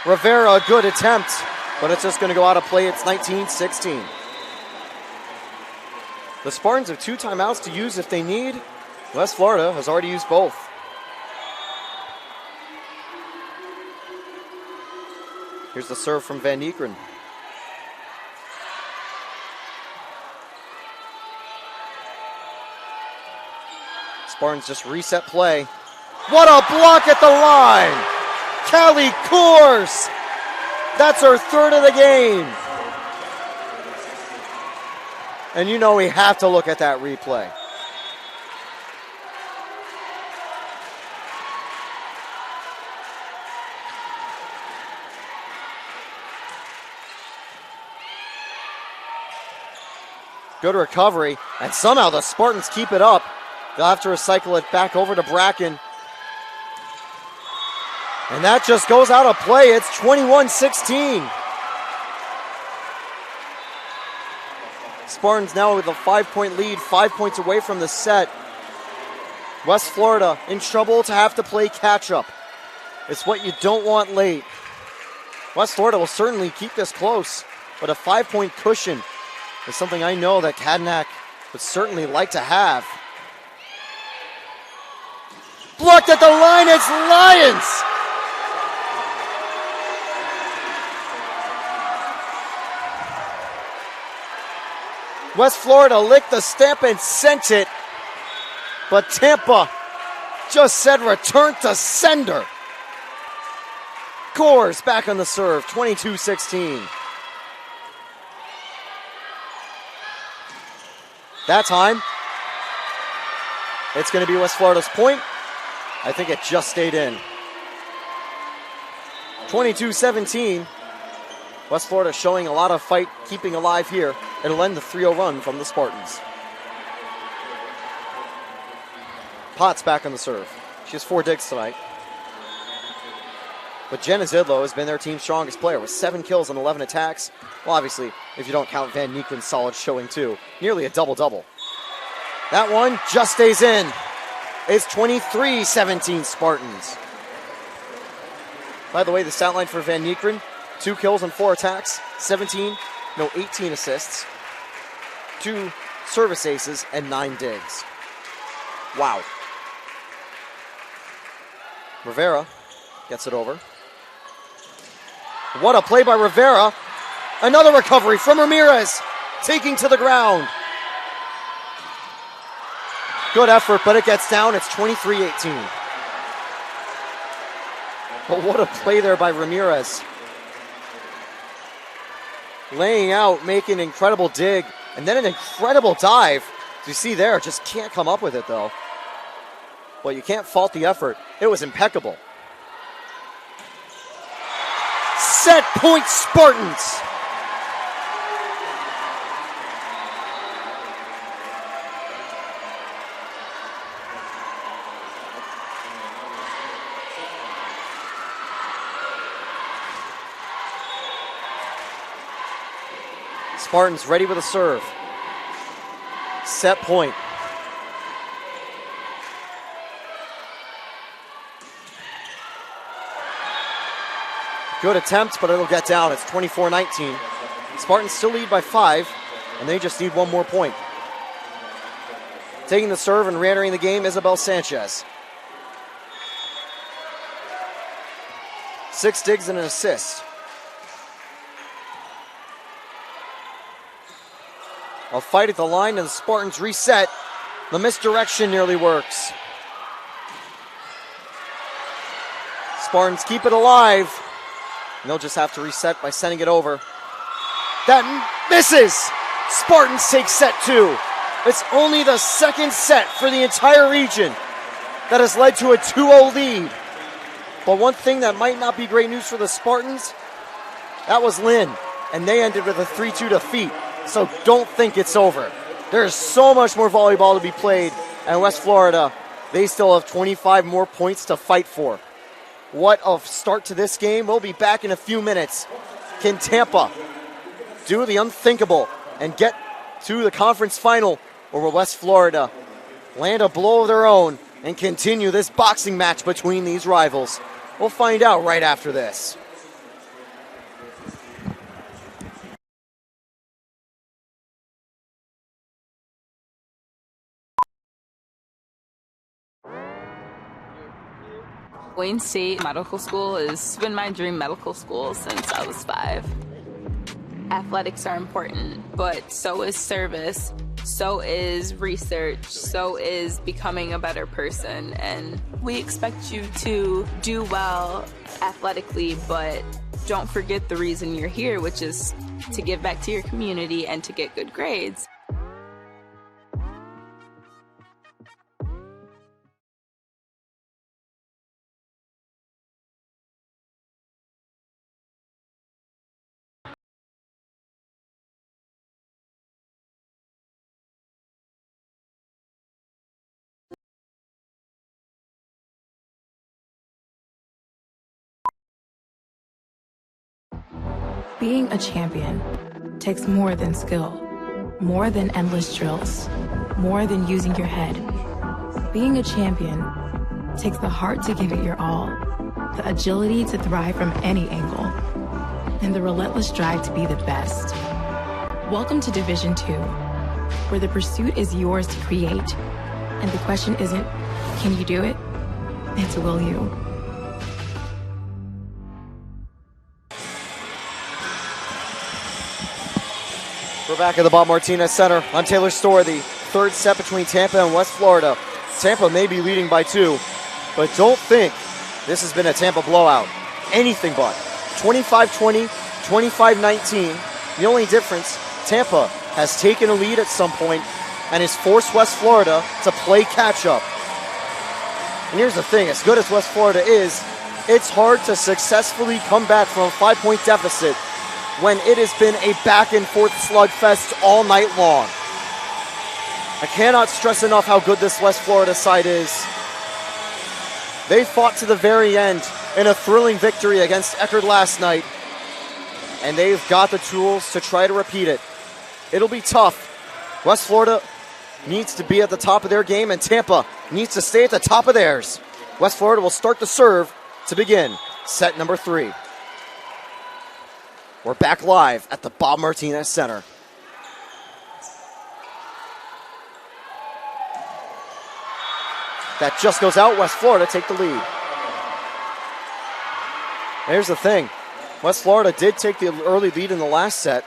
Rivera, a good attempt, but it's just going to go out of play. It's 19-16. The Spartans have 2 timeouts to use if they need. West Florida has already used both. Here's the serve from Van Niekeren. Spartans just reset play. What a block at the line! Cali Cores! That's her 3rd of the game. And you know we have to look at that replay. Good recovery, and somehow the Spartans keep it up. They'll have to recycle it back over to Bracken. And that just goes out of play. It's 21-16. Spartans now with a 5-point lead, 5 points away from the set. West Florida in trouble to have to play catch-up. It's what you don't want late. West Florida will certainly keep this close, but a 5-point cushion is something I know that Cadenac would certainly like to have. Blocked at the line, it's Lions! West Florida licked the stamp and sent it, but Tampa just said return to sender. Coors back on the serve, 22-16. That time, it's going to be West Florida's point. I think it just stayed in. 22-17. West Florida showing a lot of fight, keeping alive here. It'll end the 3-0 run from the Spartans. Potts back on the serve. She has 4 digs tonight. But Jenna Zidlow has been their team's strongest player with 7 kills and 11 attacks. Well, obviously, if you don't count Van Niequin's solid showing too. Nearly a double-double. That one just stays in. It's 23-17 Spartans. By the way, the stat line for Van Niequin, 2 kills and 4 attacks, 18 assists, 2 service aces, and 9 digs. Wow. Rivera gets it over. What a play by Rivera. Another recovery from Ramirez, taking to the ground. Good effort, but it gets down. It's 23-18. But what a play there by Ramirez. Laying out, making an incredible dig, and then an incredible dive. As you see there, just can't come up with it though. Well, you can't fault the effort. It was impeccable. Set point Spartans. Spartans ready with a serve. Set point. Good attempt, but it'll get down. It's 24-19. Spartans still lead by 5, and they just need one more point. Taking the serve and re-entering the game, Isabel Sanchez. 6 digs and an assist. A fight at the line, and the Spartans reset. The misdirection nearly works. Spartans keep it alive. And they'll just have to reset by sending it over. That misses! Spartans take set 2. It's only the second set for the entire region that has led to a 2-0 lead. But one thing that might not be great news for the Spartans, that was Lynn, and they ended with a 3-2 defeat. So don't think it's over. There's so much more volleyball to be played, and West Florida, they still have 25 more points to fight for. What a start to this game. We'll be back in a few minutes. Can Tampa do the unthinkable and get to the conference final, or will West Florida land a blow of their own and continue this boxing match between these rivals? We'll find out right after this. Wayne State Medical School has been my dream medical school since I was 5. Athletics are important, but so is service, so is research, so is becoming a better person. And we expect you to do well athletically, but don't forget the reason you're here, which is to give back to your community and to get good grades. Being a champion takes more than skill, more than endless drills, more than using your head. Being a champion takes the heart to give it your all, the agility to thrive from any angle, and the relentless drive to be the best. Welcome to Division II, where the pursuit is yours to create, and the question isn't, can you do it? It's will you? We're back at the Bob Martinez Center. I'm Taylor Storr. The third set between Tampa and West Florida. Tampa may be leading by 2, but don't think this has been a Tampa blowout. Anything but. 25-20, 25-19. The only difference, Tampa has taken a lead at some point and has forced West Florida to play catch-up. And here's the thing, as good as West Florida is, it's hard to successfully come back from a 5-point deficit when it has been a back-and-forth slugfest all night long. I cannot stress enough how good this West Florida side is. They fought to the very end in a thrilling victory against Eckerd last night, and they've got the tools to try to repeat it. It'll be tough. West Florida needs to be at the top of their game, and Tampa needs to stay at the top of theirs. West Florida will start the serve to begin set number 3. We're back live at the Bob Martinez Center. That just goes out. West Florida take the lead. Here's the thing. West Florida did take the early lead in the last set,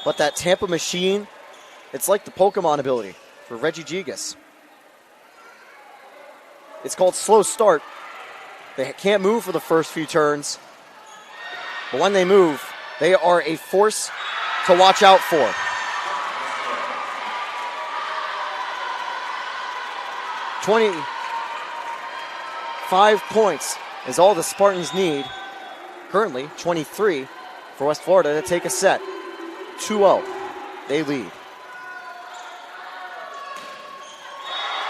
but that Tampa machine, it's like the Pokemon ability for Reggie Gigas. It's called slow start. They can't move for the first few turns, but when they move, they are a force to watch out for. $25 points is all the Spartans need. Currently, 23 for West Florida to take a set. 2-0. They lead.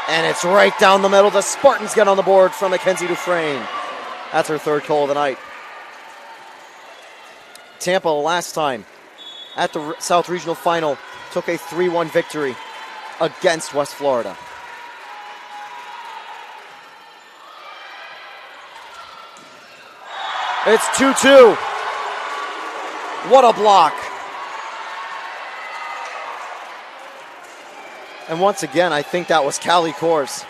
And it's right down the middle. The Spartans get on the board from Mackenzie Dufresne. That's her third goal of the night. Tampa last time at the South Regional Final took a 3-1 victory against West Florida. It's 2-2. What a block. And once again, I think that was Callie Kors.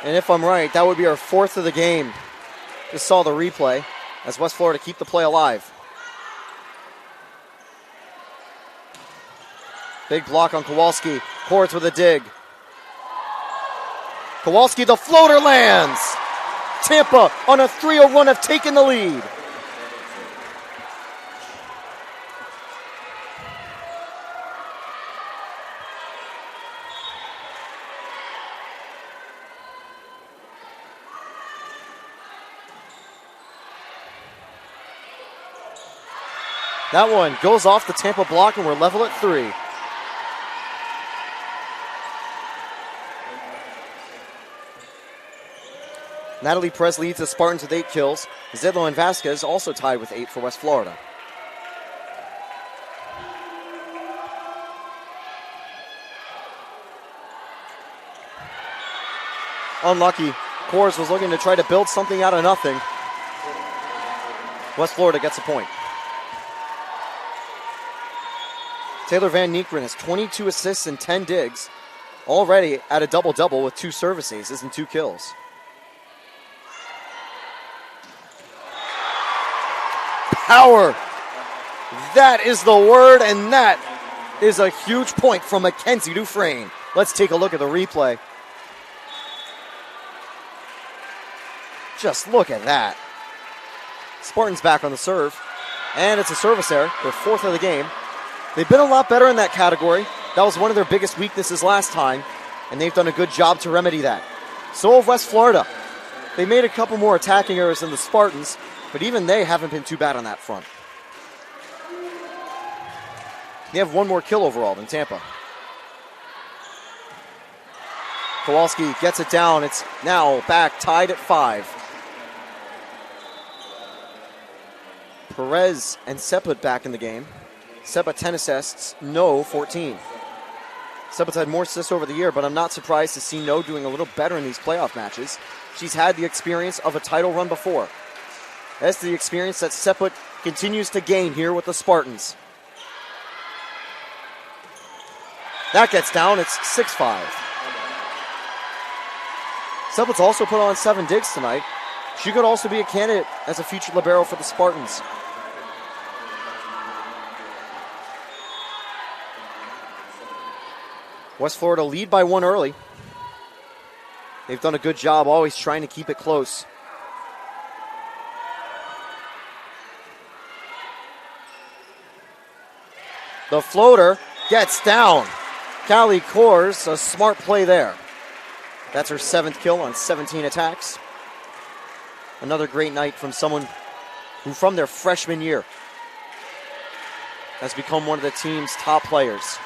And if I'm right, that would be our 4th of the game. Just saw the replay as West Florida keep the play alive. Big block on Kowalski. Kors with a dig. Kowalski, the floater lands. Tampa on a 3-0 run have taken the lead. That one goes off the Tampa block, and we're level at 3. Natalie Perez leads the Spartans with 8 kills. Zidlo and Vasquez also tied with 8 for West Florida. Unlucky. Kors was looking to try to build something out of nothing. West Florida gets a point. Taylor Van Niekeren has 22 assists and 10 digs. Already at a double-double with 2 service aces and 2 kills. Power. That is the word, and that is a huge point from Mackenzie Dufresne. Let's take a look at the replay. Just look at that. Spartans back on the serve, and it's a service error, their 4th of the game. They've been a lot better in that category. That was one of their biggest weaknesses last time, and they've done a good job to remedy that. So have West Florida. They made a couple more attacking errors than the Spartans, but even they haven't been too bad on that front. They have 1 more kill overall than Tampa. Kowalski gets it down. It's now back tied at 5. Perez and Seput back in the game. Seput 10 assists, No 14. Seput's had more assists over the year, but I'm not surprised to see No doing a little better in these playoff matches. She's had the experience of a title run before. That's the experience that Seput continues to gain here with the Spartans. That gets down, it's 6-5. Seput's also put on 7 digs tonight. She could also be a candidate as a future libero for the Spartans. West Florida lead by 1 early. They've done a good job always trying to keep it close. The floater gets down. Callie Kors, a smart play there. That's her 7th kill on 17 attacks. Another great night from someone who from their freshman year has become one of the team's top players.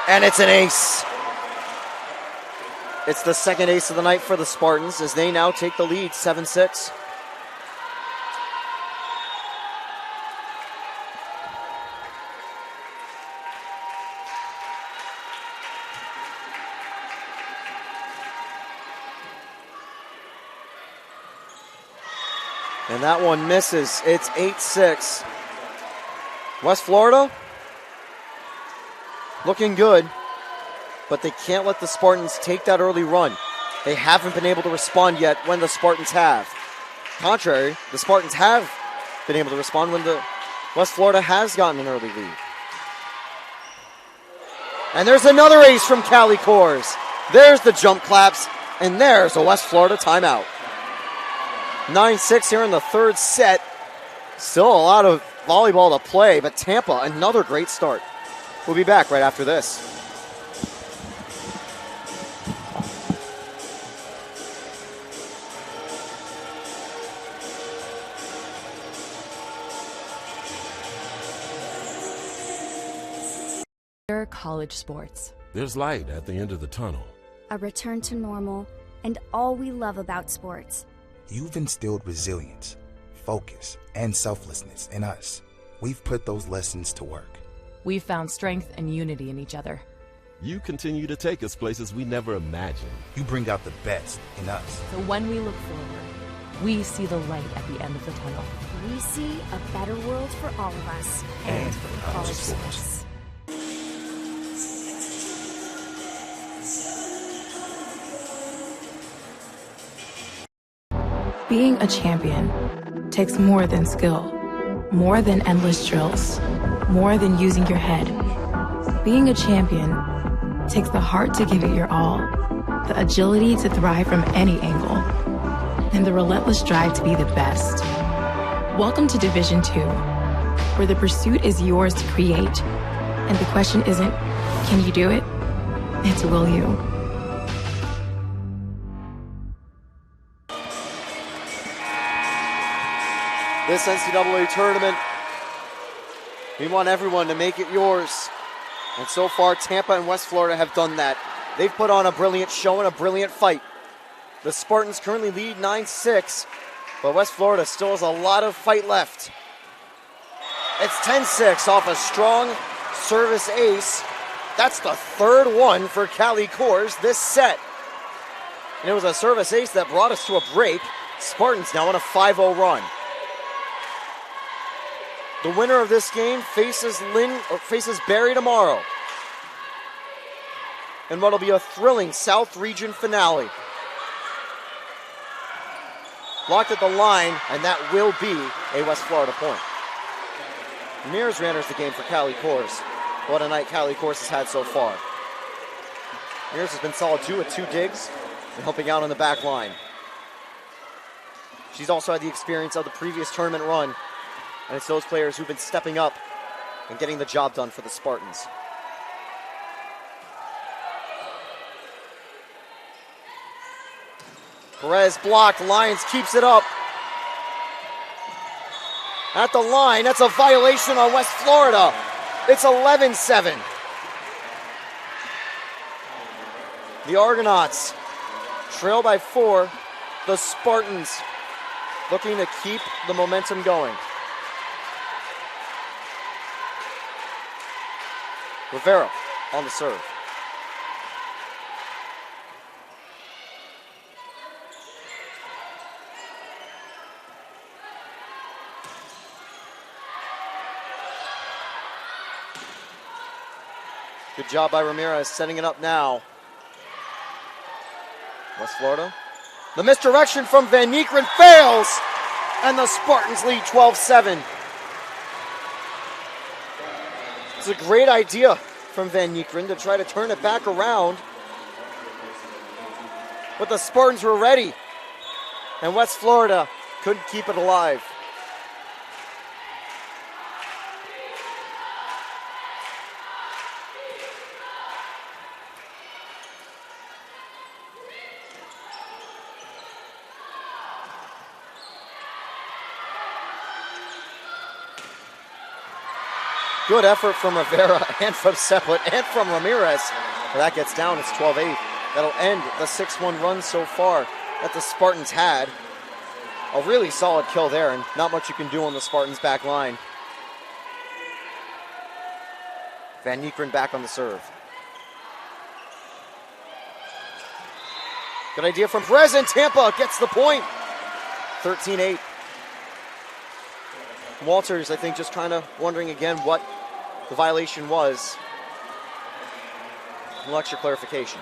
And it's an ace. It's the second ace of the night for the Spartans as they now take the lead, 7-6. And that one misses. It's 8-6. West Florida looking good, but they can't let the Spartans take that early run. They haven't been able to respond yet when the Spartans have. Contrary, the Spartans have been able to respond when the West Florida has gotten an early lead. And there's another ace from Callie Kors. There's the jump claps, and there's a West Florida timeout. 9-6 here in the third set. Still a lot of volleyball to play, but Tampa, another great start. We'll be back right after this. College sports. There's light at the end of the tunnel. A return to normal, and all we love about sports. You've instilled resilience, focus, and selflessness in us. We've put those lessons to work. We've found strength and unity in each other. You continue to take us places we never imagined. You bring out the best in us. So when we look forward, we see the light at the end of the tunnel. We see a better world for all of us. And for college sports. Being a champion takes more than skill, more than endless drills, more than using your head. Being a champion takes the heart to give it your all, the agility to thrive from any angle, and the relentless drive to be the best. Welcome to Division 2, where the pursuit is yours to create, and the question isn't, can you do it? It's will you? This NCAA tournament, we want everyone to make it yours. And so far, Tampa and West Florida have done that. They've put on a brilliant show and a brilliant fight. The Spartans currently lead 9-6, but West Florida still has a lot of fight left. It's 10-6 off a strong service ace. That's the third one for Callie Kors this set. And it was a service ace that brought us to a break. Spartans now on a 5-0 run. The winner of this game faces Barry tomorrow in what'll be a thrilling South Region finale. Blocked at the line, and that will be a West Florida point. Mears enters the game for Callie Kors. What a night Callie Kors has had so far. Mears has been solid too with 2 digs and helping out on the back line. She's also had the experience of the previous tournament run. And it's those players who've been stepping up and getting the job done for the Spartans. Perez blocked. Lyons keeps it up. At the line, that's a violation on West Florida. It's 11-7. The Argonauts trail by 4. The Spartans looking to keep the momentum going. Rivera on the serve. Good job by Ramirez, setting it up now. West Florida. The misdirection from Van Niekeren fails, and the Spartans lead 12-7. It's a great idea from Van Niekeren to try to turn it back around. But the Spartans were ready, and West Florida couldn't keep it alive. Good effort from Rivera and from Seplet and from Ramirez. Well, that gets down, it's 12-8. That'll end the 6-1 run so far that the Spartans had. A really solid kill there, and not much you can do on the Spartans' back line. Van Niekeren back on the serve. Good idea from Perez, and Tampa gets the point. 13-8. Walters, I think, just kind of wondering again what the violation was. A little extra clarification.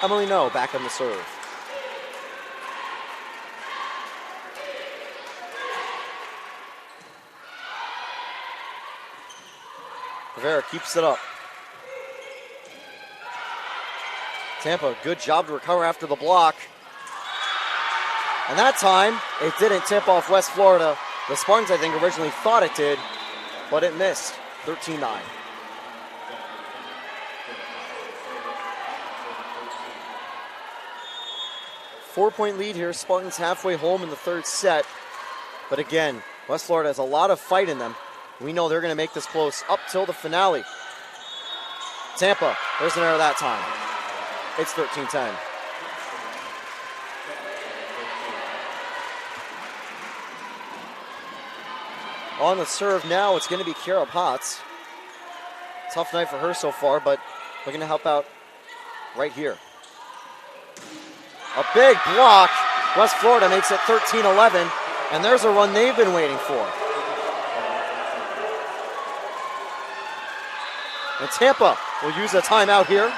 Emily No back on the serve. Rivera keeps it up. Tampa, good job to recover after the block. And that time, it didn't tip off West Florida. The Spartans, I think, originally thought it did, but it missed. 13-9. Four-point lead here. Spartans halfway home in the third set. But again, West Florida has a lot of fight in them. We know they're going to make this close up till the finale. Tampa, there's an error that time. It's 13-10. On the serve now, it's going to be Kara Potts. Tough night for her so far, but we're going to help out right here. A big block. West Florida makes it 13-11, and there's a run they've been waiting for. And Tampa will use a timeout here.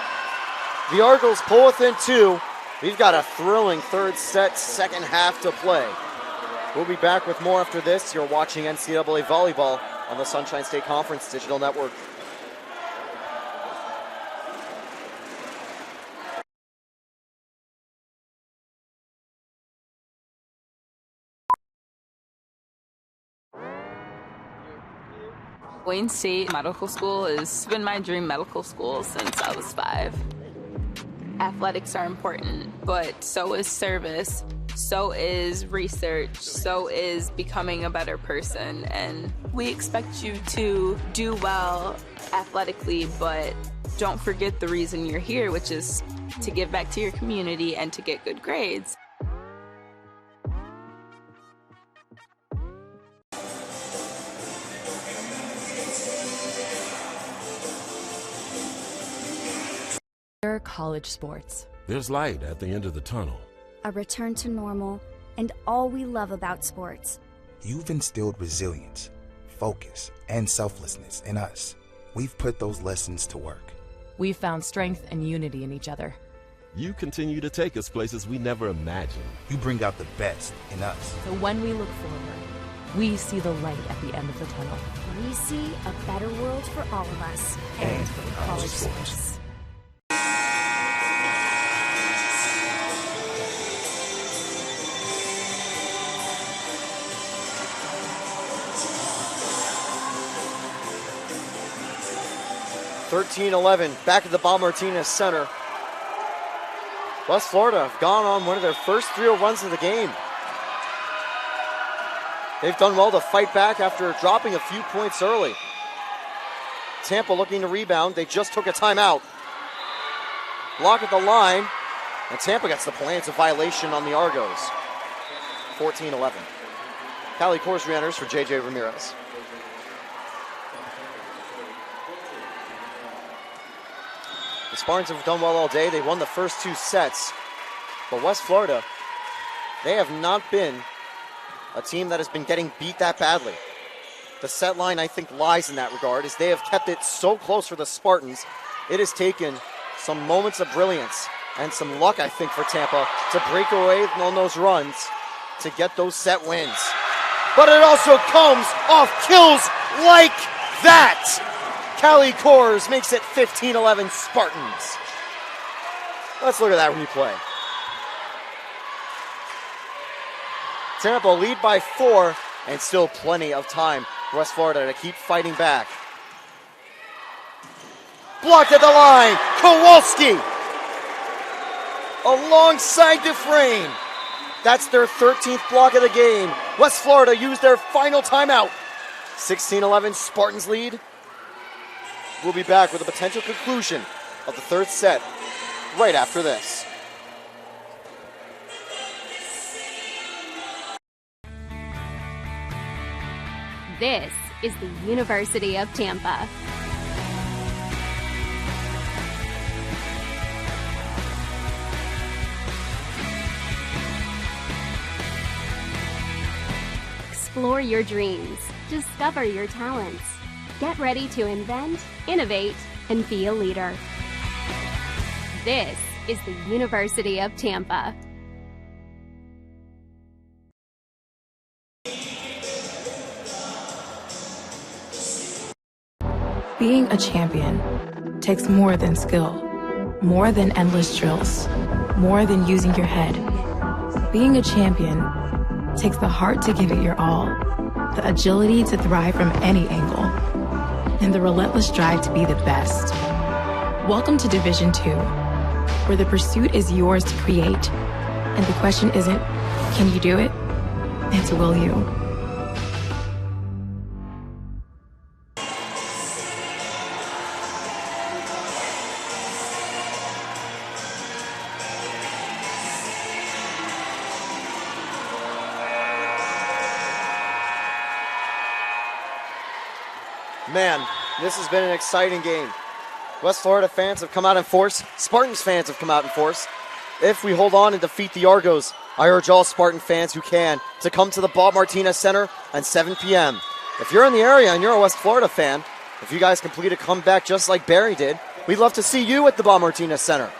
The Argos pull within 2. We've got a thrilling third set, second half to play. We'll be back with more after this. You're watching NCAA Volleyball on the Sunshine State Conference Digital Network. Wayne State Medical School has been my dream medical school since I was 5. Athletics are important, but so is service, so is research, so is becoming a better person. And we expect you to do well athletically, but don't forget the reason you're here, which is to give back to your community and to get good grades. College sports. There's light at the end of the tunnel. A return to normal, and all we love about sports. You've instilled resilience, focus, and selflessness in us. We've put those lessons to work. We've found strength and unity in each other. You continue to take us places we never imagined. You bring out the best in us. So when we look forward, we see the light at the end of the tunnel. We see a better world for all of us. And for college sports. Back at the Bob Martinez Center. West Florida have gone on one of their first 3-0 runs of the game. They've done well to fight back after dropping a few points early. Tampa looking to rebound. They just took a timeout. Block at the line, and Tampa gets the play. It's a violation on the Argos. 14-11. Callie Kors re-enters for J.J. Ramirez. The Spartans have done well all day. They won the first 2 sets. But West Florida, they have not been a team that has been getting beat that badly. The set line, I think, lies in that regard, as they have kept it so close for the Spartans. It has taken some moments of brilliance and some luck, I think, for Tampa to break away on those runs to get those set wins. But it also comes off kills like that. Callie Kors makes it 15-11 Spartans. Let's look at that replay. Tampa lead by 4, and still plenty of time for West Florida to keep fighting back. Blocked at the line, Kowalski alongside Dufresne. That's their 13th block of the game. West Florida used their final timeout. 16-11 Spartans lead. We'll be back with a potential conclusion of the third set right after this. This is the University of Tampa. Explore your dreams. Discover your talents. Get ready to invent, innovate, and be a leader. This is the University of Tampa. Being a champion takes more than skill, more than endless drills, more than using your head. Being a champion takes the heart to give it your all, the agility to thrive from any angle, and the relentless drive to be the best. Welcome to Division 2, where the pursuit is yours to create, and the question isn't, can you do it? It's will you? Man, this has been an exciting game. West Florida fans have come out in force. Spartans fans have come out in force. If we hold on and defeat the Argos, I urge all Spartan fans who can to come to the Bob Martinez Center at 7 p.m. If you're in the area and you're a West Florida fan, if you guys complete a comeback just like Barry did, we'd love to see you at the Bob Martinez Center.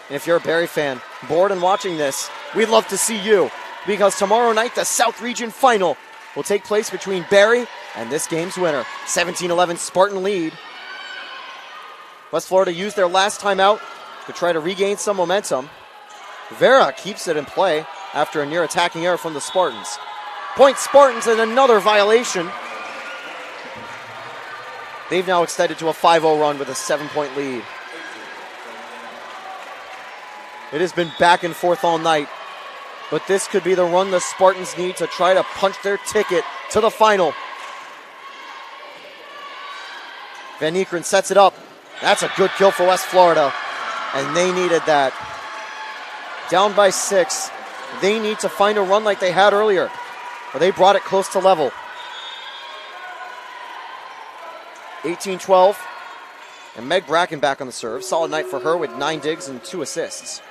And if you're a Barry fan, bored and watching this, we'd love to see you, because tomorrow night the South Region Final will take place between Barry and this game's winner. 17-11 Spartan lead. West Florida used their last timeout to try to regain some momentum. Vera keeps it in play after a near attacking error from the Spartans. Point Spartans and another violation. They've now extended to a 5-0 run with a 7-point lead. It has been back and forth all night, but this could be the run the Spartans need to try to punch their ticket to the final. Van Niekeren sets it up. That's a good kill for West Florida, and they needed that. Down by 6. They need to find a run like they had earlier, where they brought it close to level. 18-12, and Meg Bracken back on the serve. Solid night for her with 9 digs and 2 assists.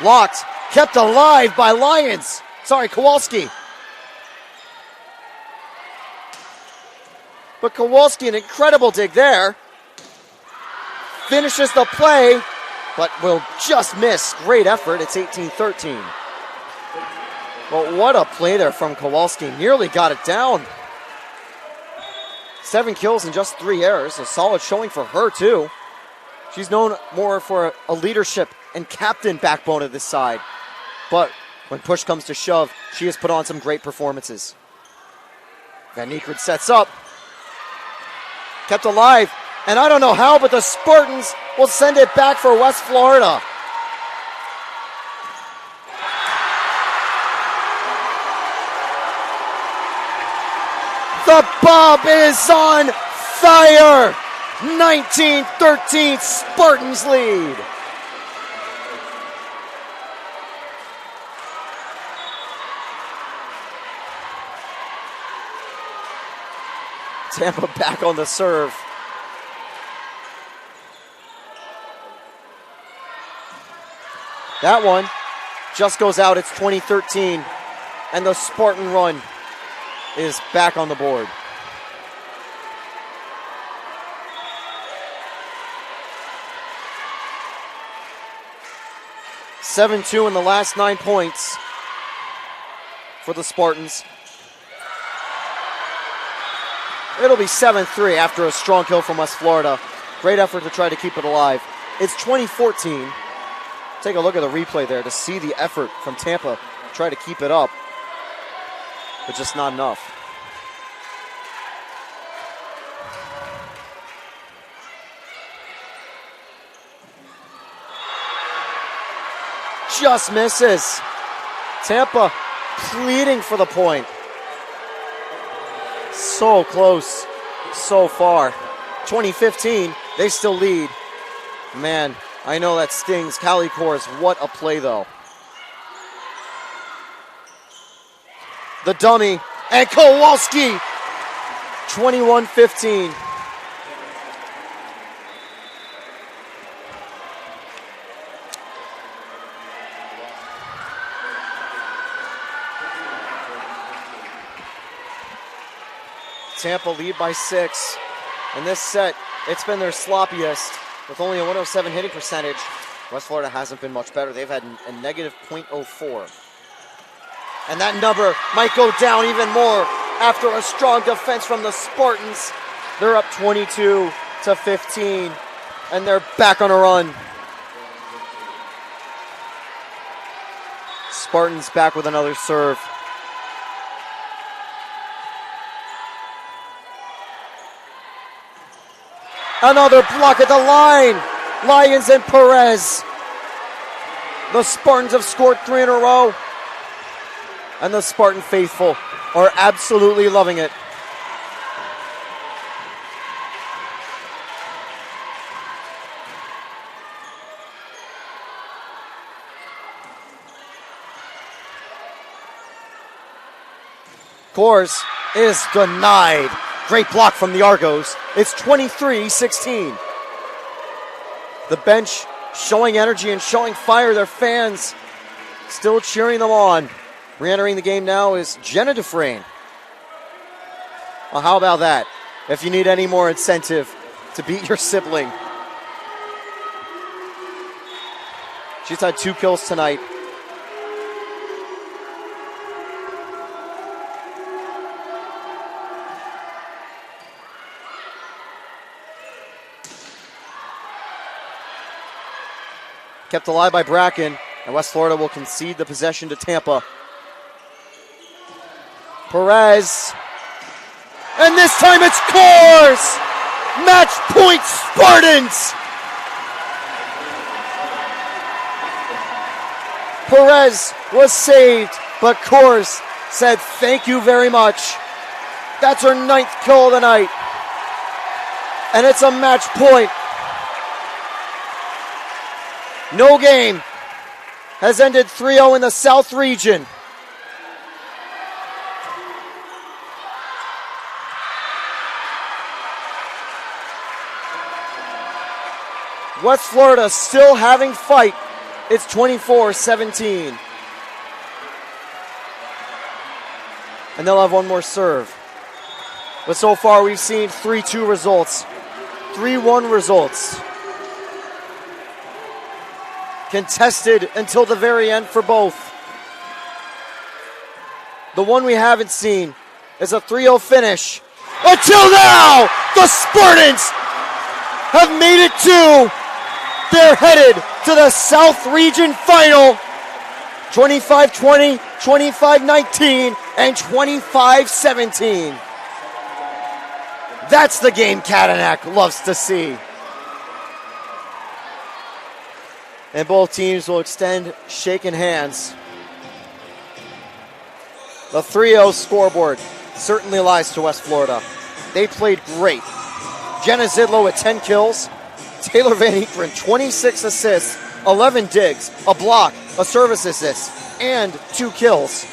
Blocked, kept alive by Lyons. Kowalski. But Kowalski, an incredible dig there. Finishes the play, but will just miss. Great effort. It's 18-13. But what a play there from Kowalski. Nearly got it down. 7 kills and just 3 errors. A solid showing for her, too. She's known more for a leadership and captain backbone of this side. But when push comes to shove, she has put on some great performances. Van Niekeren sets up. Kept alive. And I don't know how, but the Spartans will send it back for West Florida. The Bob is on fire. 19-13, Spartans lead. Tampa back on the serve. That one just goes out. It's 20-13, and the Spartan run is back on the board. (7-2) in the last 9 points for the Spartans. It'll be 7-3 after a strong kill from West Florida. Great effort to try to keep it alive. It's 2014. Take a look at the replay there to see the effort from Tampa to try to keep it up, but just not enough. Just misses. Tampa pleading for the point. So close, so far. 2015, they still lead. Man, I know that stings. Cali Cores, what a play though. The dummy, and Kowalski. 21-15. Tampa lead by 6. In this set, it's been their sloppiest with only a 107 hitting percentage. West Florida hasn't been much better. They've had a negative .04. And that number might go down even more after a strong defense from the Spartans. They're up 22-15, and they're back on a run. Spartans back with another serve. Another block at the line. Lyons and Perez. The Spartans have scored 3 in a row. And the Spartan faithful are absolutely loving it. Cores is denied. Great block from the Argos. It's 23-16. The bench showing energy and showing fire. Their fans still cheering them on. Re-entering the game now is Jenna Dufresne. Well, how about that? If you need any more incentive to beat your sibling. She's had 2 kills tonight. Kept alive by Bracken, and West Florida will concede the possession to Tampa. Perez, and this time it's Cores! Match point Spartans! Perez was saved, but Cores said thank you very much. That's her 9th kill of the night. And it's a match point. No game has ended 3-0 in the South region. West Florida still having fight. It's 24-17. And they'll have one more serve. But so far we've seen 3-2 results, 3-1 results. Contested until the very end for both. The one we haven't seen is a 3-0 finish. Until now, the Spartans have made it to. They're headed to the South Region Final. 25-20, 25-19, and 25-17. That's the game Katanak loves to see. And both teams will extend shaking hands. The 3-0 scoreboard certainly lies to West Florida. They played great. Jenna Zidlow with 10 kills. Taylor Van Eekeren, 26 assists, 11 digs, a block, a service assist, and 2 kills.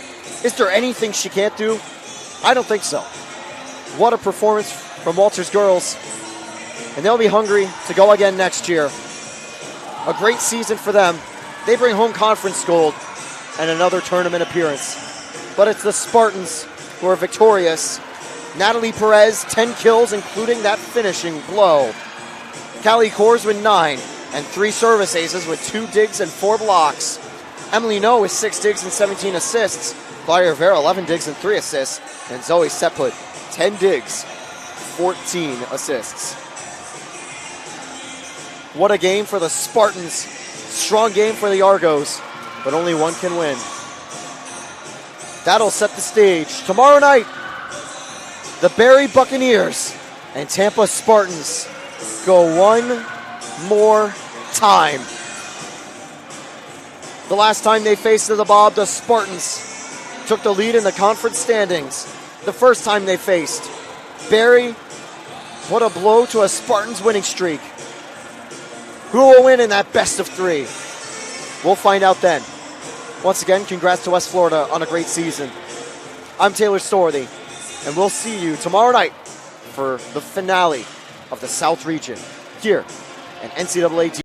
Is there anything she can't do? I don't think so. What a performance from Walters girls. And they'll be hungry to go again next year. A great season for them. They bring home conference gold and another tournament appearance. But it's the Spartans who are victorious. Natalie Perez, 10 kills, including that finishing blow. Callie Kors with 9 and 3 service aces with 2 digs and 4 blocks. Emily No with 6 digs and 17 assists. Claudia Rivera, 11 digs and 3 assists. And Zoe Seput, 10 digs, 14 assists. What a game for the Spartans. Strong game for the Argos, but only one can win. That'll set the stage. Tomorrow night, the Barry Buccaneers and Tampa Spartans go one more time. The last time they faced the Bob, the Spartans took the lead in the conference standings. The first time they faced Barry, what a blow to a Spartans winning streak. Who will win in that best of 3? We'll find out then. Once again, congrats to West Florida on a great season. I'm Taylor Storthy, and we'll see you tomorrow night for the finale of the South Region here at NCAA